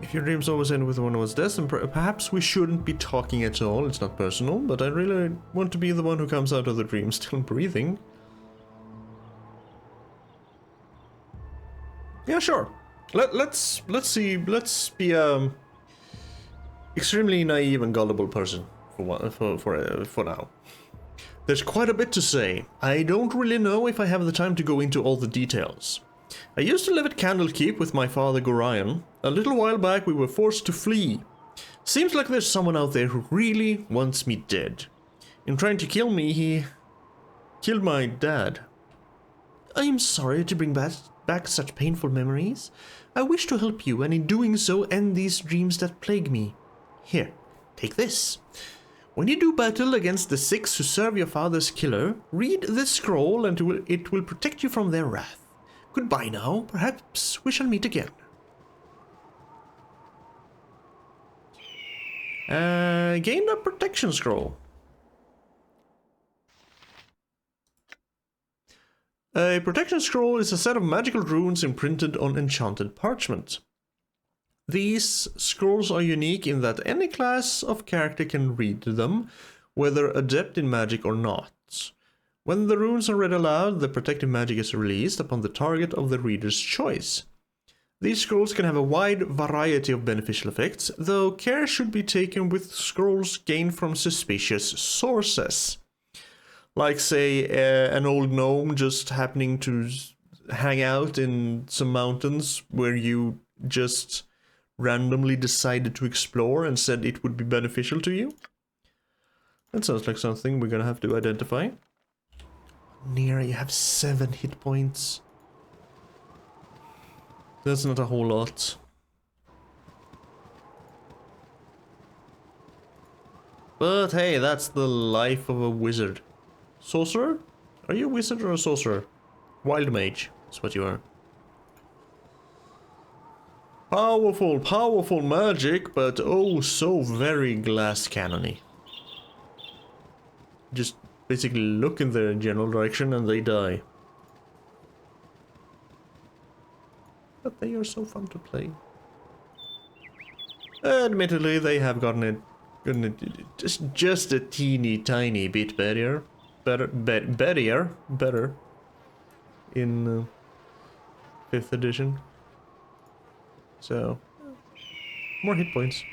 if your dreams always end with one of us death, then perhaps we shouldn't be talking at all. It's not personal, but I really want to be the one who comes out of the dream still breathing. Yeah, sure. Let's be extremely naive and gullible person for now. There's quite a bit to say. I don't really know if I have the time to go into all the details. I used to live at Candlekeep with my father Gorion. A little while back we were forced to flee. Seems like there's someone out there who really wants me dead. In trying to kill me, he killed my dad. I am sorry to bring back such painful memories. I wish to help you, and in doing so end these dreams that plague me. Here, take this. When you do battle against the 6 who serve your father's killer, read this scroll and it will protect you from their wrath. Goodbye now, perhaps we shall meet again. Gained a protection scroll. A protection scroll is a set of magical runes imprinted on enchanted parchment. These scrolls are unique in that any class of character can read them, whether adept in magic or not. When the runes are read aloud, the protective magic is released upon the target of the reader's choice. These scrolls can have a wide variety of beneficial effects, though care should be taken with scrolls gained from suspicious sources. Like, say, an old gnome just happening to hang out in some mountains where you just randomly decided to explore and said it would be beneficial to you. That sounds like something we're gonna have to identify. Nira, you have 7 hit points. That's not a whole lot. But hey, that's the life of a wizard. Sorcerer? Are you a wizard or a sorcerer? Wild mage, that's what you are. Powerful, powerful magic, but oh so very glass cannony. Just basically look in their general direction and they die. But they are so fun to play. Admittedly, they have gotten it just a teeny tiny bit better. Better in 5th edition. So, more hit points.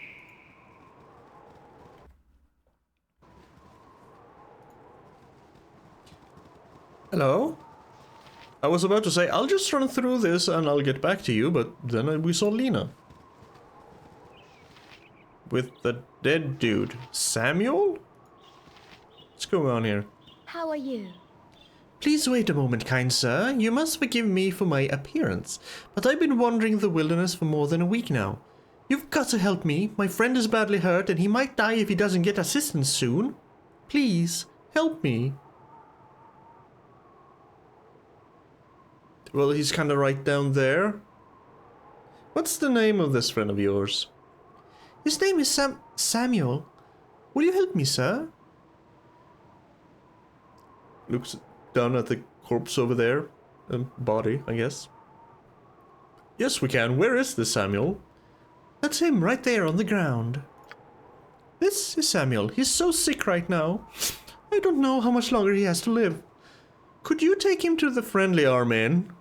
Hello? I was about to say, I'll just run through this and I'll get back to you, but then we saw Lena. With the dead dude. Samuel? What's going on here? How are you? Please wait a moment, kind sir. You must forgive me for my appearance, but I've been wandering the wilderness for more than a week now. You've got to help me. My friend is badly hurt and he might die if he doesn't get assistance soon. Please, help me. Well, he's kind of right down there. What's the name of this friend of yours? His name is Samuel. Will you help me, sir? Looks down at the corpse over there. Body, I guess. Yes, we can. Where is this Samuel? That's him, right there on the ground. This is Samuel. He's so sick right now. I don't know how much longer he has to live. Could you take him to the friendly arm inn?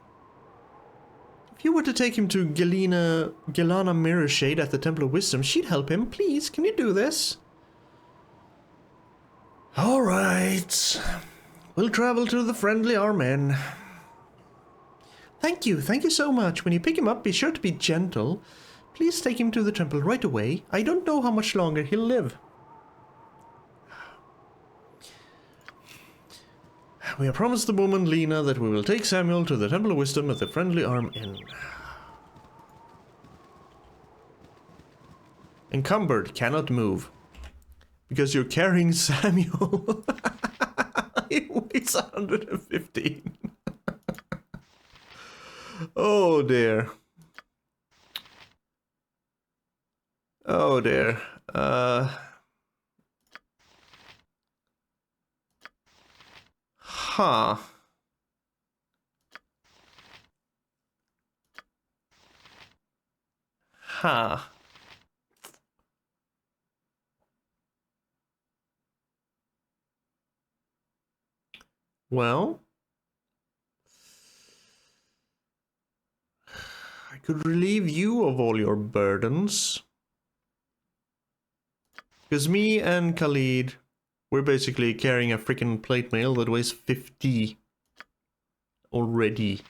If you were to take him to Gelana Mirrorshade at the Temple of Wisdom, she'd help him. Please, can you do this? Alright. We'll travel to the friendly arm inn. Thank you so much. When you pick him up, be sure to be gentle. Please take him to the temple right away. I don't know how much longer he'll live. We have promised the woman, Lena, that we will take Samuel to the Temple of Wisdom at the Friendly Arm Inn. Encumbered, cannot move. Because you're carrying Samuel. He weighs 115. Oh dear. Oh dear. Huh. Huh. Well, I could relieve you of all your burdens. Because me and Khalid, we're basically carrying a freaking plate mail that weighs 50 already.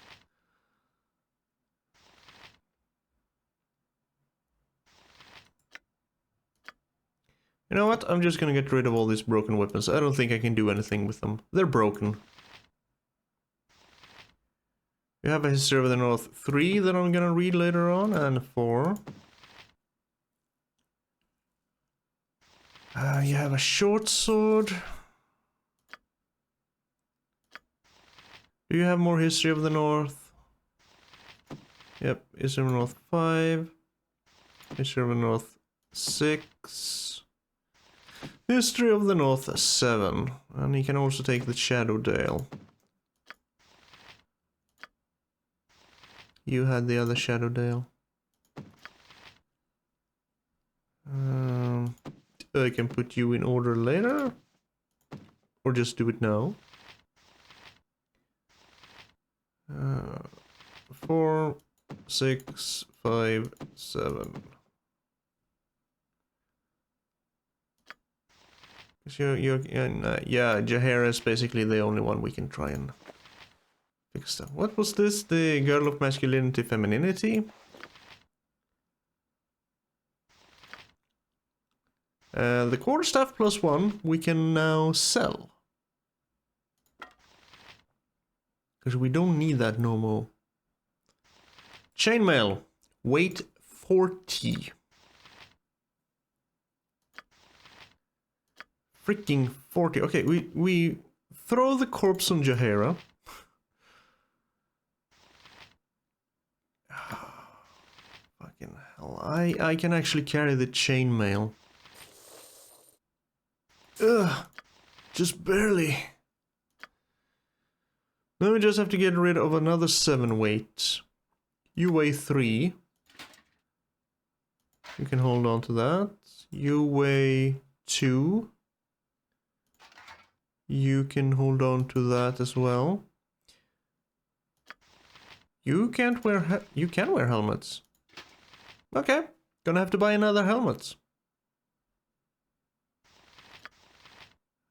You know what? I'm just gonna get rid of all these broken weapons. I don't think I can do anything with them. They're broken. You have a History of the North 3 that I'm gonna read later on, and 4. You have a short sword. Do you have more History of the North? Yep, History of the North 5. History of the North 6. History of the North 7. And you can also take the Shadowdale. You had the other Shadowdale. I can put you in order later. Or just do it now. 4, 6, 5, 7. Yeah, Jaheira is basically the only one we can try and fix that. What was this? The Girl of Masculinity Femininity? The quarterstaff +1 we can now sell. Because we don't need that no more. Chainmail. Weight 40. Freaking 40. Okay, we throw the corpse on Jaheira. Fucking hell. I can actually carry the chainmail. Ugh. Just barely. Now we just have to get rid of another 7 weight. You weigh 3. You can hold on to that. You weigh 2. You can hold on to that as well. You can't wear you can wear helmets. Okay, gonna have to buy another helmet.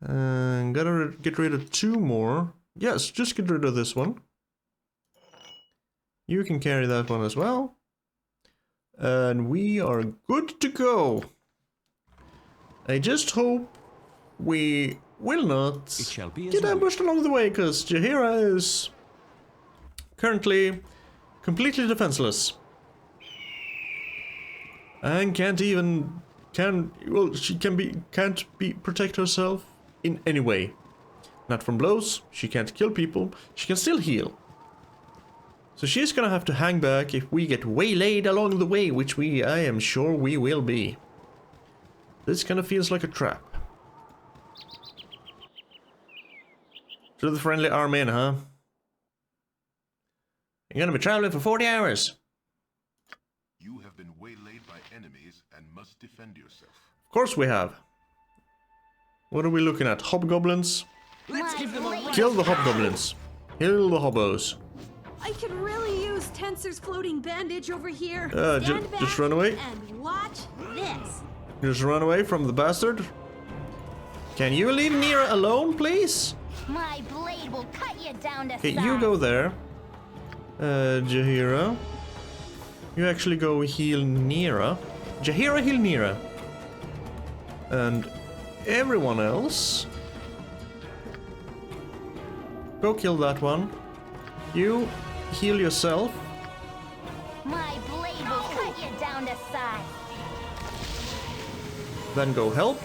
And gotta get rid of 2 more. Yes, just get rid of this one. You can carry that one as well. And we are good to go. I just hope we will not get ambushed along the way, because Jaheira is currently completely defenseless. And can't protect herself in any way. Not from blows, she can't kill people, she can still heal. So she's gonna have to hang back if we get waylaid along the way, which I am sure we will be. This kind of feels like a trap. To the friendly arm in, huh? You're gonna be traveling for 40 hours. You have been waylaid by enemies and must defend yourself. Of course we have. What are we looking at? Hobgoblins? Let's give them a Kill the hobgoblins. Kill the hobos. I could really use Tensor's floating bandage over here. Just run away. And watch this. Just run away from the bastard. Can you leave Nira alone, please? My blade will cut you down to Okay, size. you go there. Jaheira. You actually go heal Nira. Jaheira, heal Nira. And everyone else, go kill that one. You heal yourself. My blade will cut you down to size. Then go help.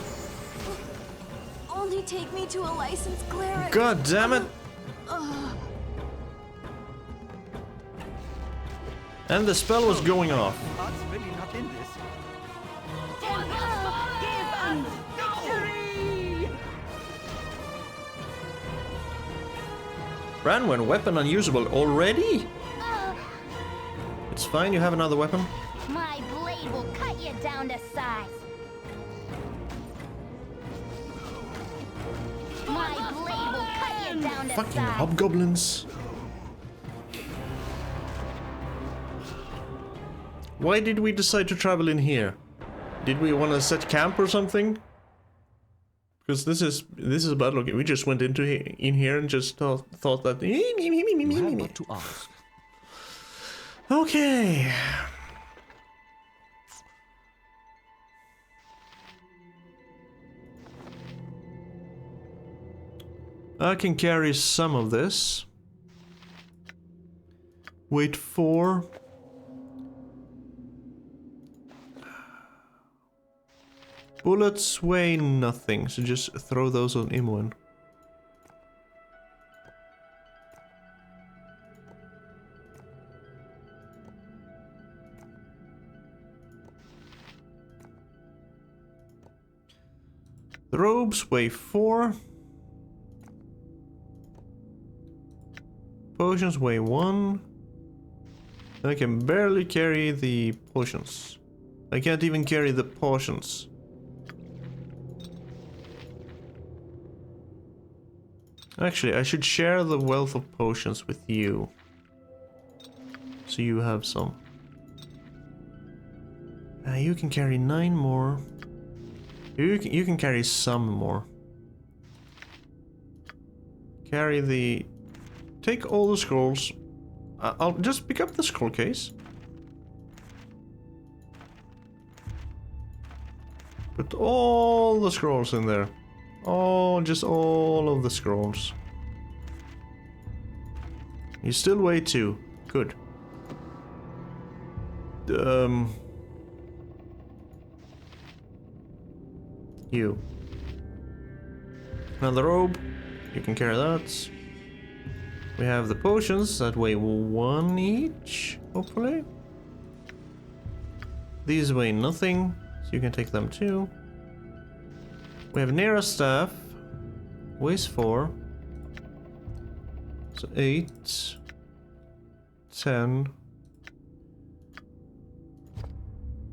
Only take me to a licensed cleric. God damn it! And the spell was going off. Heart's really not in this. Give us victory! Branwen, weapon unusable already? It's fine, you have another weapon. My blade will cut you down to size. My blade will cut you down to Fucking size. hobgoblins. Why did we decide to travel in here? Did we want to set camp or something? Because this is a bad look. We just went in here and just thought that. You have but to ask. Okay. I can carry some of this. Wait for. Bullets weigh nothing, so just throw those on Imoen. The robes weigh 4. Potions weigh 1. I can barely carry the potions. I can't even carry the potions. Actually, I should share the wealth of potions with you. So you have some. You can carry 9 more. You can carry some more. Carry the... Take all the scrolls. I'll just pick up the scroll case. Put all the scrolls in there. Oh, just all of the scrolls. You still weigh 2. Good. You. Another robe. You can carry that. We have the potions that weigh 1 each, hopefully. These weigh nothing, so you can take them too. We have Nera staff. Weighs 4. So 8. 10.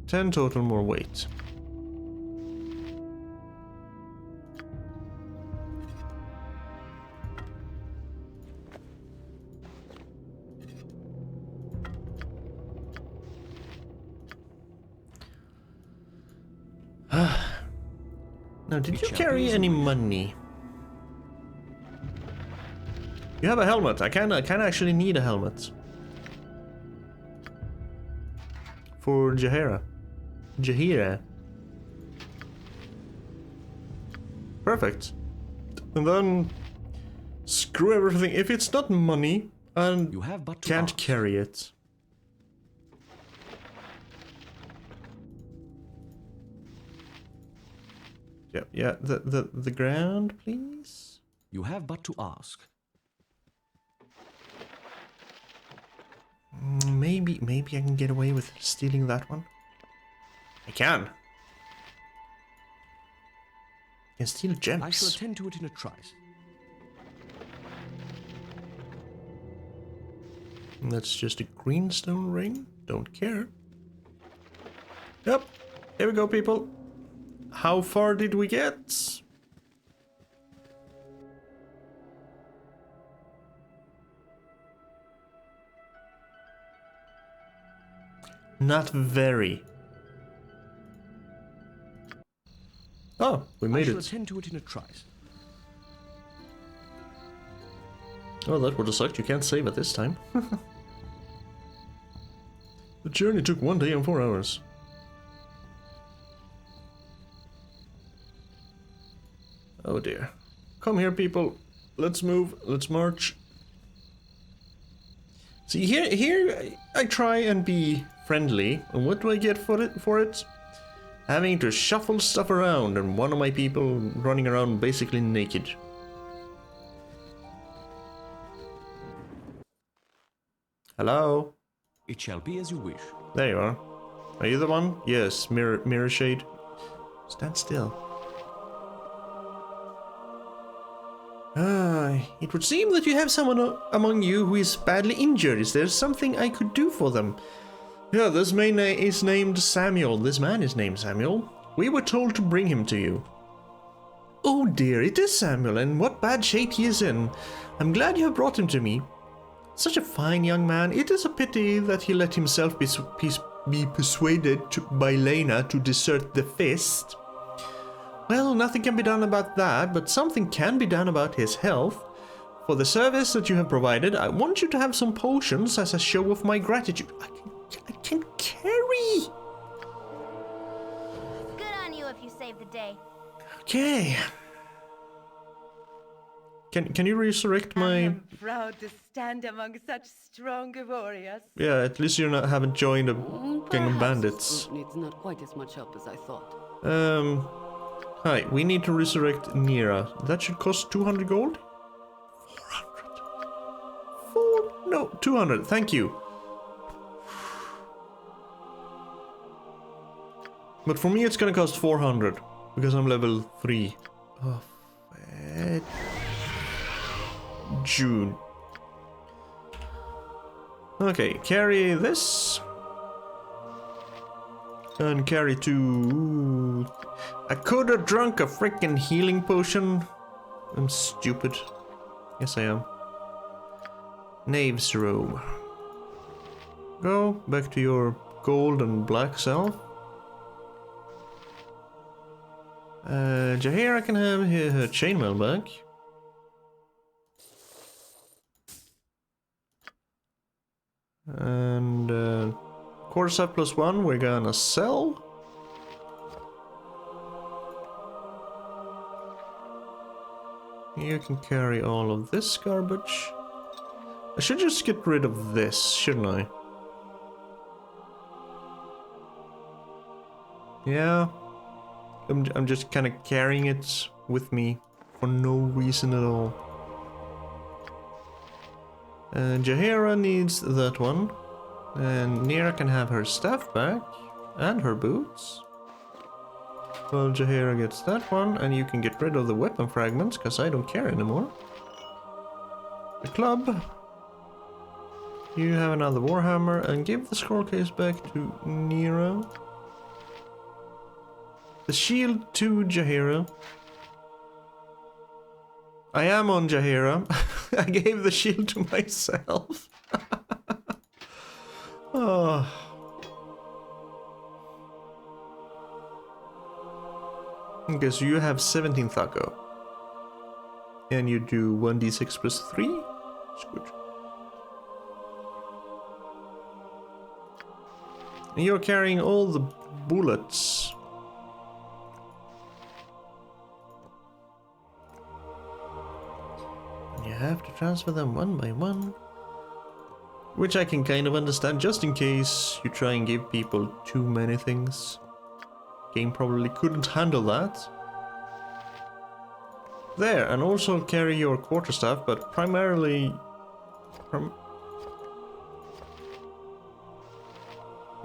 10 total more weight. Now, did you carry any money? You have a helmet. I kinda actually need a helmet. For Jaheira. Perfect. And then screw everything. If it's not money, and You have but to can't ask. carry it. Yeah, the ground, please. You have but to ask. Maybe I can get away with stealing that one. I can. I can steal gems. I shall attend to it in a trice. And that's just a greenstone ring. Don't care. Yep. Here we go, people. How far did we get? Not very. Oh, we made I shall it. attend to it in a trice. Oh, that would have sucked. You can't save it this time. The journey took 1 day and 4 hours. Oh dear. Come here, people. Let's move. Let's march. See, here I try and be friendly. And what do I get for it? having to shuffle stuff around and one of my people running around basically naked. Hello? It shall be as you wish. There you are. Are you the one? Yes, mirror shade. Stand still. It would seem that you have someone among you who is badly injured. Is there something I could do for them? Yeah, this man is named Samuel. This man is named Samuel. We were told to bring him to you. Oh dear, it is Samuel, and what bad shape he is in. I'm glad you have brought him to me. Such a fine young man. It is a pity that he let himself be persuaded by Lena to desert the feast. Well, nothing can be done about that, but something can be done about his health. For the service that you have provided, I want you to have some potions as a show of my gratitude. I can carry! Good on you if you saved the day. Okay. Can you resurrect my... I am proud to stand among such strong warriors. Yeah, at least you haven't joined a gang of bandits. This group needs not quite as much help as I thought. Hi, we need to resurrect Nira. That should cost 200 gold? 400. No, 200. Thank you. But for me it's gonna cost 400 because I'm level 3. Oh, June. Okay, carry this. And carry 2. I could have drunk a freaking healing potion. I'm stupid. Yes, I am. Knave's robe. Go back to your gold and black self. Jaheira can have her chainmail back. And quarter staff +1 we're gonna sell. You can carry all of this garbage. I should just get rid of this, shouldn't I? Yeah. I'm just kind of carrying it with me for no reason at all. And Jaheira needs that one. And Nira can have her staff back. And her boots. Well, Jaheira gets that one. And you can get rid of the weapon fragments, because I don't care anymore. The club. You have another warhammer. And give the scroll case back to Nira. The shield to Jaheira. I am on Jaheira. I gave the shield to myself. Oh. Okay, so you have 17 Thaco. And you do 1d6 plus 3. That's good. And you're carrying all the bullets. You have to transfer them one by one. Which I can kind of understand, just in case you try and give people too many things. Game probably couldn't handle that. There, and also carry your quarterstaff, but primarily...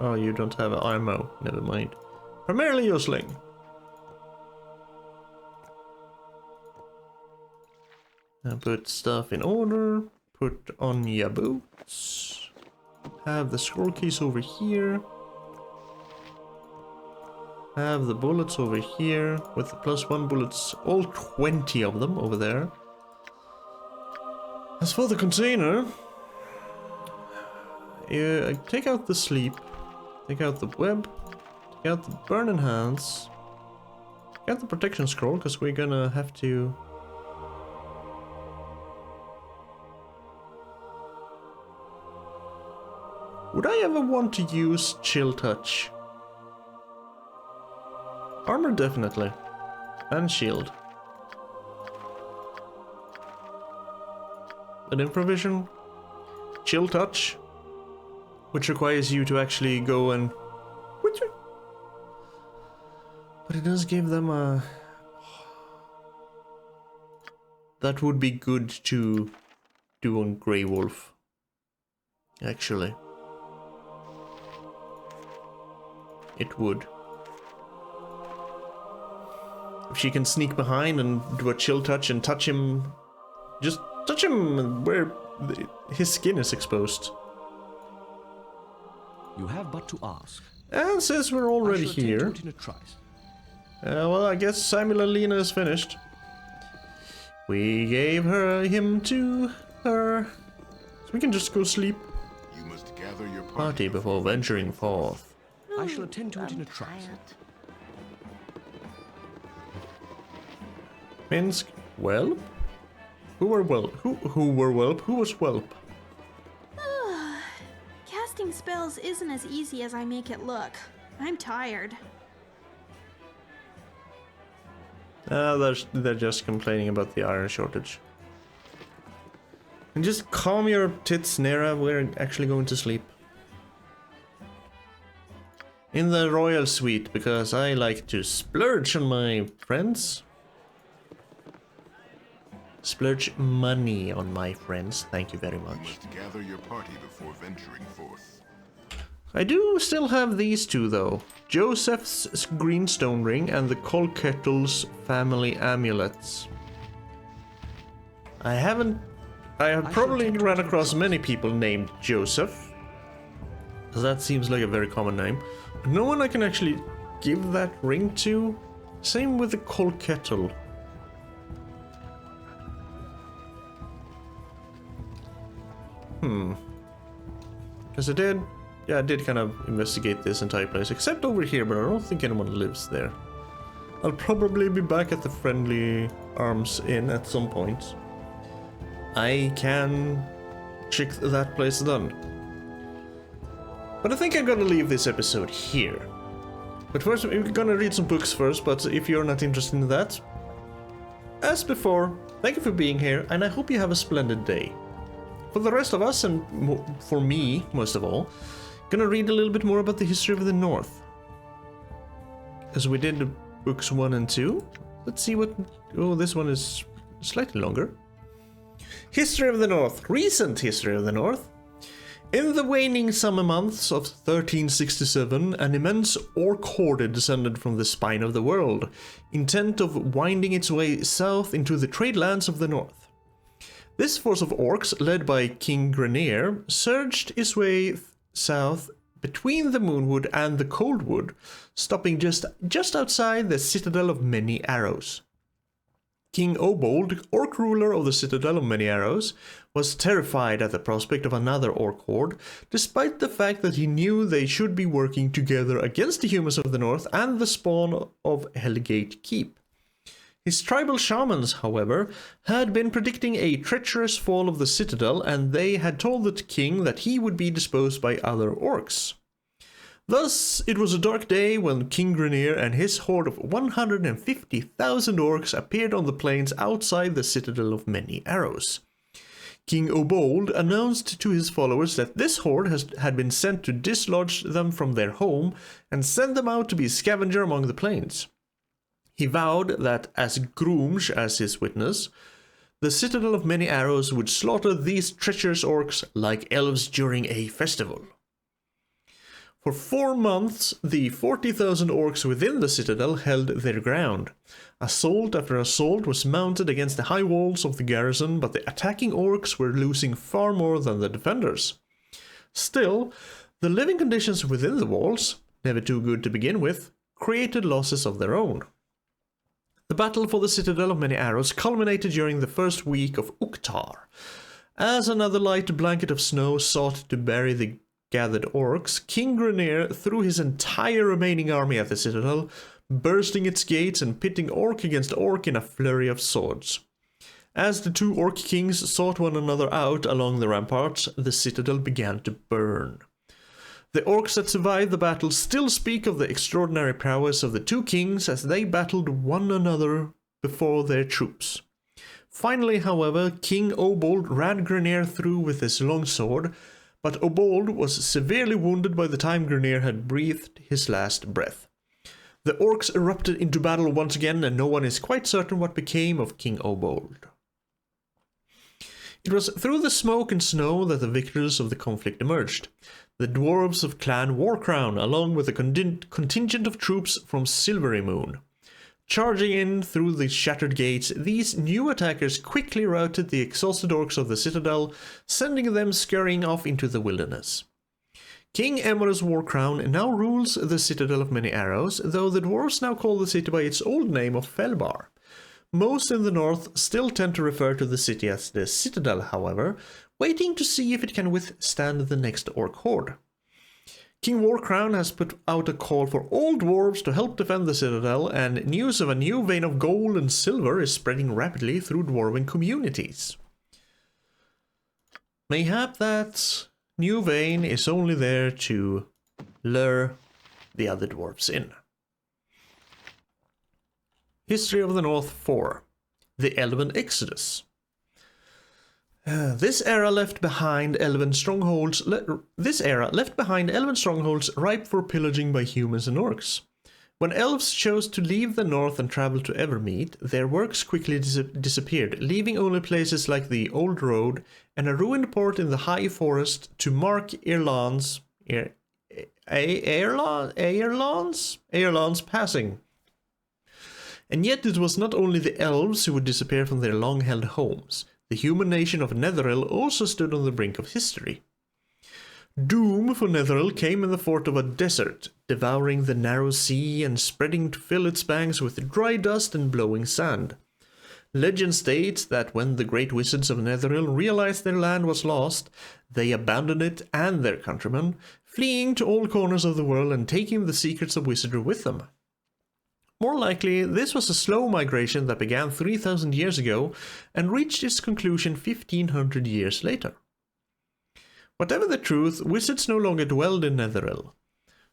Oh, you don't have ammo, never mind. Primarily your sling. And put stuff in order, put on your boots, have the scroll keys over here, have the bullets over here, with the +1 bullets, all 20 of them over there. As for the container, you take out the sleep, take out the web, take out the burning hands, take out the protection scroll, because we're gonna have to... Would I ever want to use Chill Touch? Armor definitely. And shield. But in provision, Chill Touch, which requires you to actually go and... But it does give them a... That would be good to do on Grey Wolf, actually. It would. If she can sneak behind and do a chill touch and touch him... Just touch him where his skin is exposed. You have but to ask. And since we're already here... well, I guess Samuel and Lena is finished. We gave him to her. So we can just go sleep. You must gather your Party before venturing forth. I shall attend to it in a trice. Minsk, Whelp? Who were Whelp? Who were Whelp? Who was Whelp? Casting spells isn't as easy as I make it look. I'm tired. They're just complaining about the iron shortage. And just calm your tits, Nera. We're actually going to sleep. In the royal suite, because I like to splurge on my friends. Splurge money on my friends. Thank you very much. You must gather your party before venturing forth. I do still have these two though. Joseph's greenstone ring and the Colkettle's family amulets. I have probably run across many people named Joseph. That seems like a very common name. But no one I can actually give that ring to. Same with the Colkettle. Because I did kind of investigate this entire place, except over here, but I don't think anyone lives there. I'll probably be back at the Friendly Arms Inn at some point. I can check that place done. But I think I'm gonna leave this episode here. But first, we're gonna read some books first, but if you're not interested in that, as before, thank you for being here, and I hope you have a splendid day. For the rest of us, and for me, most of all, gonna read a little bit more about the history of the North. As we did books 1 and 2. Let's see what... Oh, this one is slightly longer. History of the North. Recent history of the North. In the waning summer months of 1367, an immense orc horde descended from the spine of the world, intent of winding its way south into the trade lands of the North. This force of orcs, led by King Grenier, surged its way south between the Moonwood and the Coldwood, stopping just outside the Citadel of Many Arrows. King Obold, orc ruler of the Citadel of Many Arrows, was terrified at the prospect of another orc horde, despite the fact that he knew they should be working together against the humans of the North and the spawn of Hellgate Keep. His tribal shamans, however, had been predicting a treacherous fall of the citadel, and they had told the king that he would be disposed by other orcs. Thus, it was a dark day when King Grenier and his horde of 150,000 orcs appeared on the plains outside the Citadel of Many Arrows. King Obold announced to his followers that this horde had been sent to dislodge them from their home and send them out to be scavenger among the plains. He vowed that, as Groomsh as his witness, the Citadel of Many Arrows would slaughter these treacherous orcs like elves during a festival. For 4 months, the 40,000 orcs within the citadel held their ground. Assault after assault was mounted against the high walls of the garrison, but the attacking orcs were losing far more than the defenders. Still, the living conditions within the walls, never too good to begin with, created losses of their own. The battle for the Citadel of Many Arrows culminated during the first week of Uktar. As another light blanket of snow sought to bury the gathered orcs, King Grenier threw his entire remaining army at the citadel, bursting its gates and pitting orc against orc in a flurry of swords. As the two orc kings sought one another out along the ramparts, the citadel began to burn. The orcs that survived the battle still speak of the extraordinary prowess of the two kings as they battled one another before their troops. Finally, however, King Obold ran Grenier through with his longsword, but Obold was severely wounded by the time Grenier had breathed his last breath. The orcs erupted into battle once again, and no one is quite certain what became of King Obold. It was through the smoke and snow that the victors of the conflict emerged. The dwarves of Clan Warcrown, along with a contingent of troops from Silvery Moon. Charging in through the shattered gates, these new attackers quickly routed the exhausted orcs of the citadel, sending them scurrying off into the wilderness. King Emrys Warcrown now rules the Citadel of Many Arrows, though the dwarves now call the city by its old name of Felbar. Most in the north still tend to refer to the city as the Citadel, however, waiting to see if it can withstand the next orc horde. King Warcrown has put out a call for all dwarves to help defend the Citadel, and news of a new vein of gold and silver is spreading rapidly through dwarven communities. Mayhap that new vein is only there to lure the other dwarves in. History of the North 4. The Elven Exodus. This era left behind elven strongholds ripe for pillaging by humans and orcs. When elves chose to leave the north and travel to Evermeet, their works quickly disappeared, leaving only places like the Old Road and a ruined port in the High Forest to mark Airlan's passing. And yet it was not only the elves who would disappear from their long-held homes. The human nation of Netheril also stood on the brink of history. Doom for Netheril came in the fort of a desert, devouring the narrow sea and spreading to fill its banks with dry dust and blowing sand. Legend states that when the great wizards of Netheril realized their land was lost, they abandoned it and their countrymen, fleeing to all corners of the world and taking the secrets of wizardry with them. More likely, this was a slow migration that began 3,000 years ago and reached its conclusion 1,500 years later. Whatever the truth, wizards no longer dwelled in Netheril.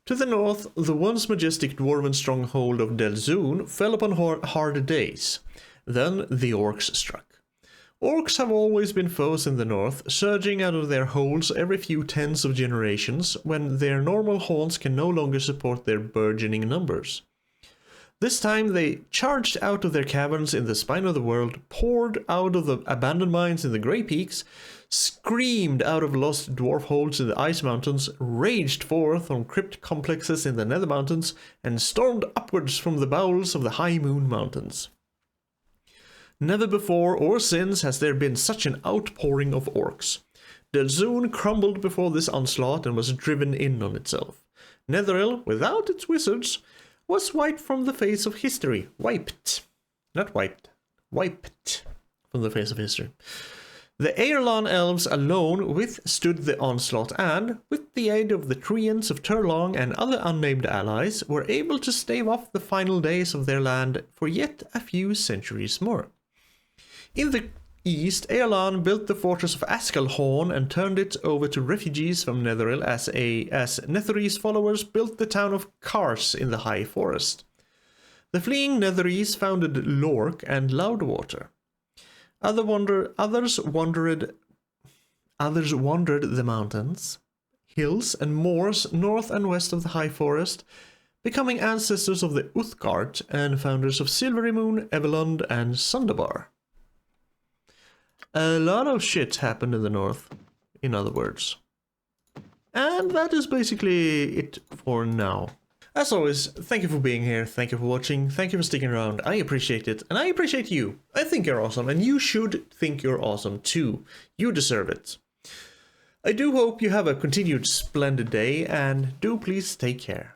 To the north, the once majestic dwarven stronghold of Delzoun fell upon hard days. Then the orcs struck. Orcs have always been foes in the north, surging out of their holes every few tens of generations when their normal haunts can no longer support their burgeoning numbers. This time they charged out of their caverns in the spine of the world, poured out of the abandoned mines in the Grey Peaks, screamed out of lost dwarf holes in the Ice Mountains, raged forth from crypt complexes in the Nether Mountains, and stormed upwards from the bowels of the High Moon Mountains. Never before or since has there been such an outpouring of orcs. Delzoun crumbled before this onslaught and was driven in on itself. Netheril, without its wizards, was wiped from the face of history. Wiped from the face of history. The Airlan elves alone withstood the onslaught and, with the aid of the treants of Turlong and other unnamed allies, were able to stave off the final days of their land for yet a few centuries more. In the east, Airlan built the fortress of Askelhorn and turned it over to refugees from Netheril as Netherese followers built the town of Kars in the High Forest. The fleeing Netherese founded Lork and Loudwater. Others wandered the mountains, hills and moors north and west of the High Forest, becoming ancestors of the Uthgard and founders of Silvery Moon, Evelund and Sundabar. A lot of shit happened in the north, in other words. And that is basically it for now. As always, thank you for being here, thank you for watching, thank you for sticking around, I appreciate it, and I appreciate you. I think you're awesome, and you should think you're awesome too. You deserve it. I do hope you have a continued splendid day, and do please take care.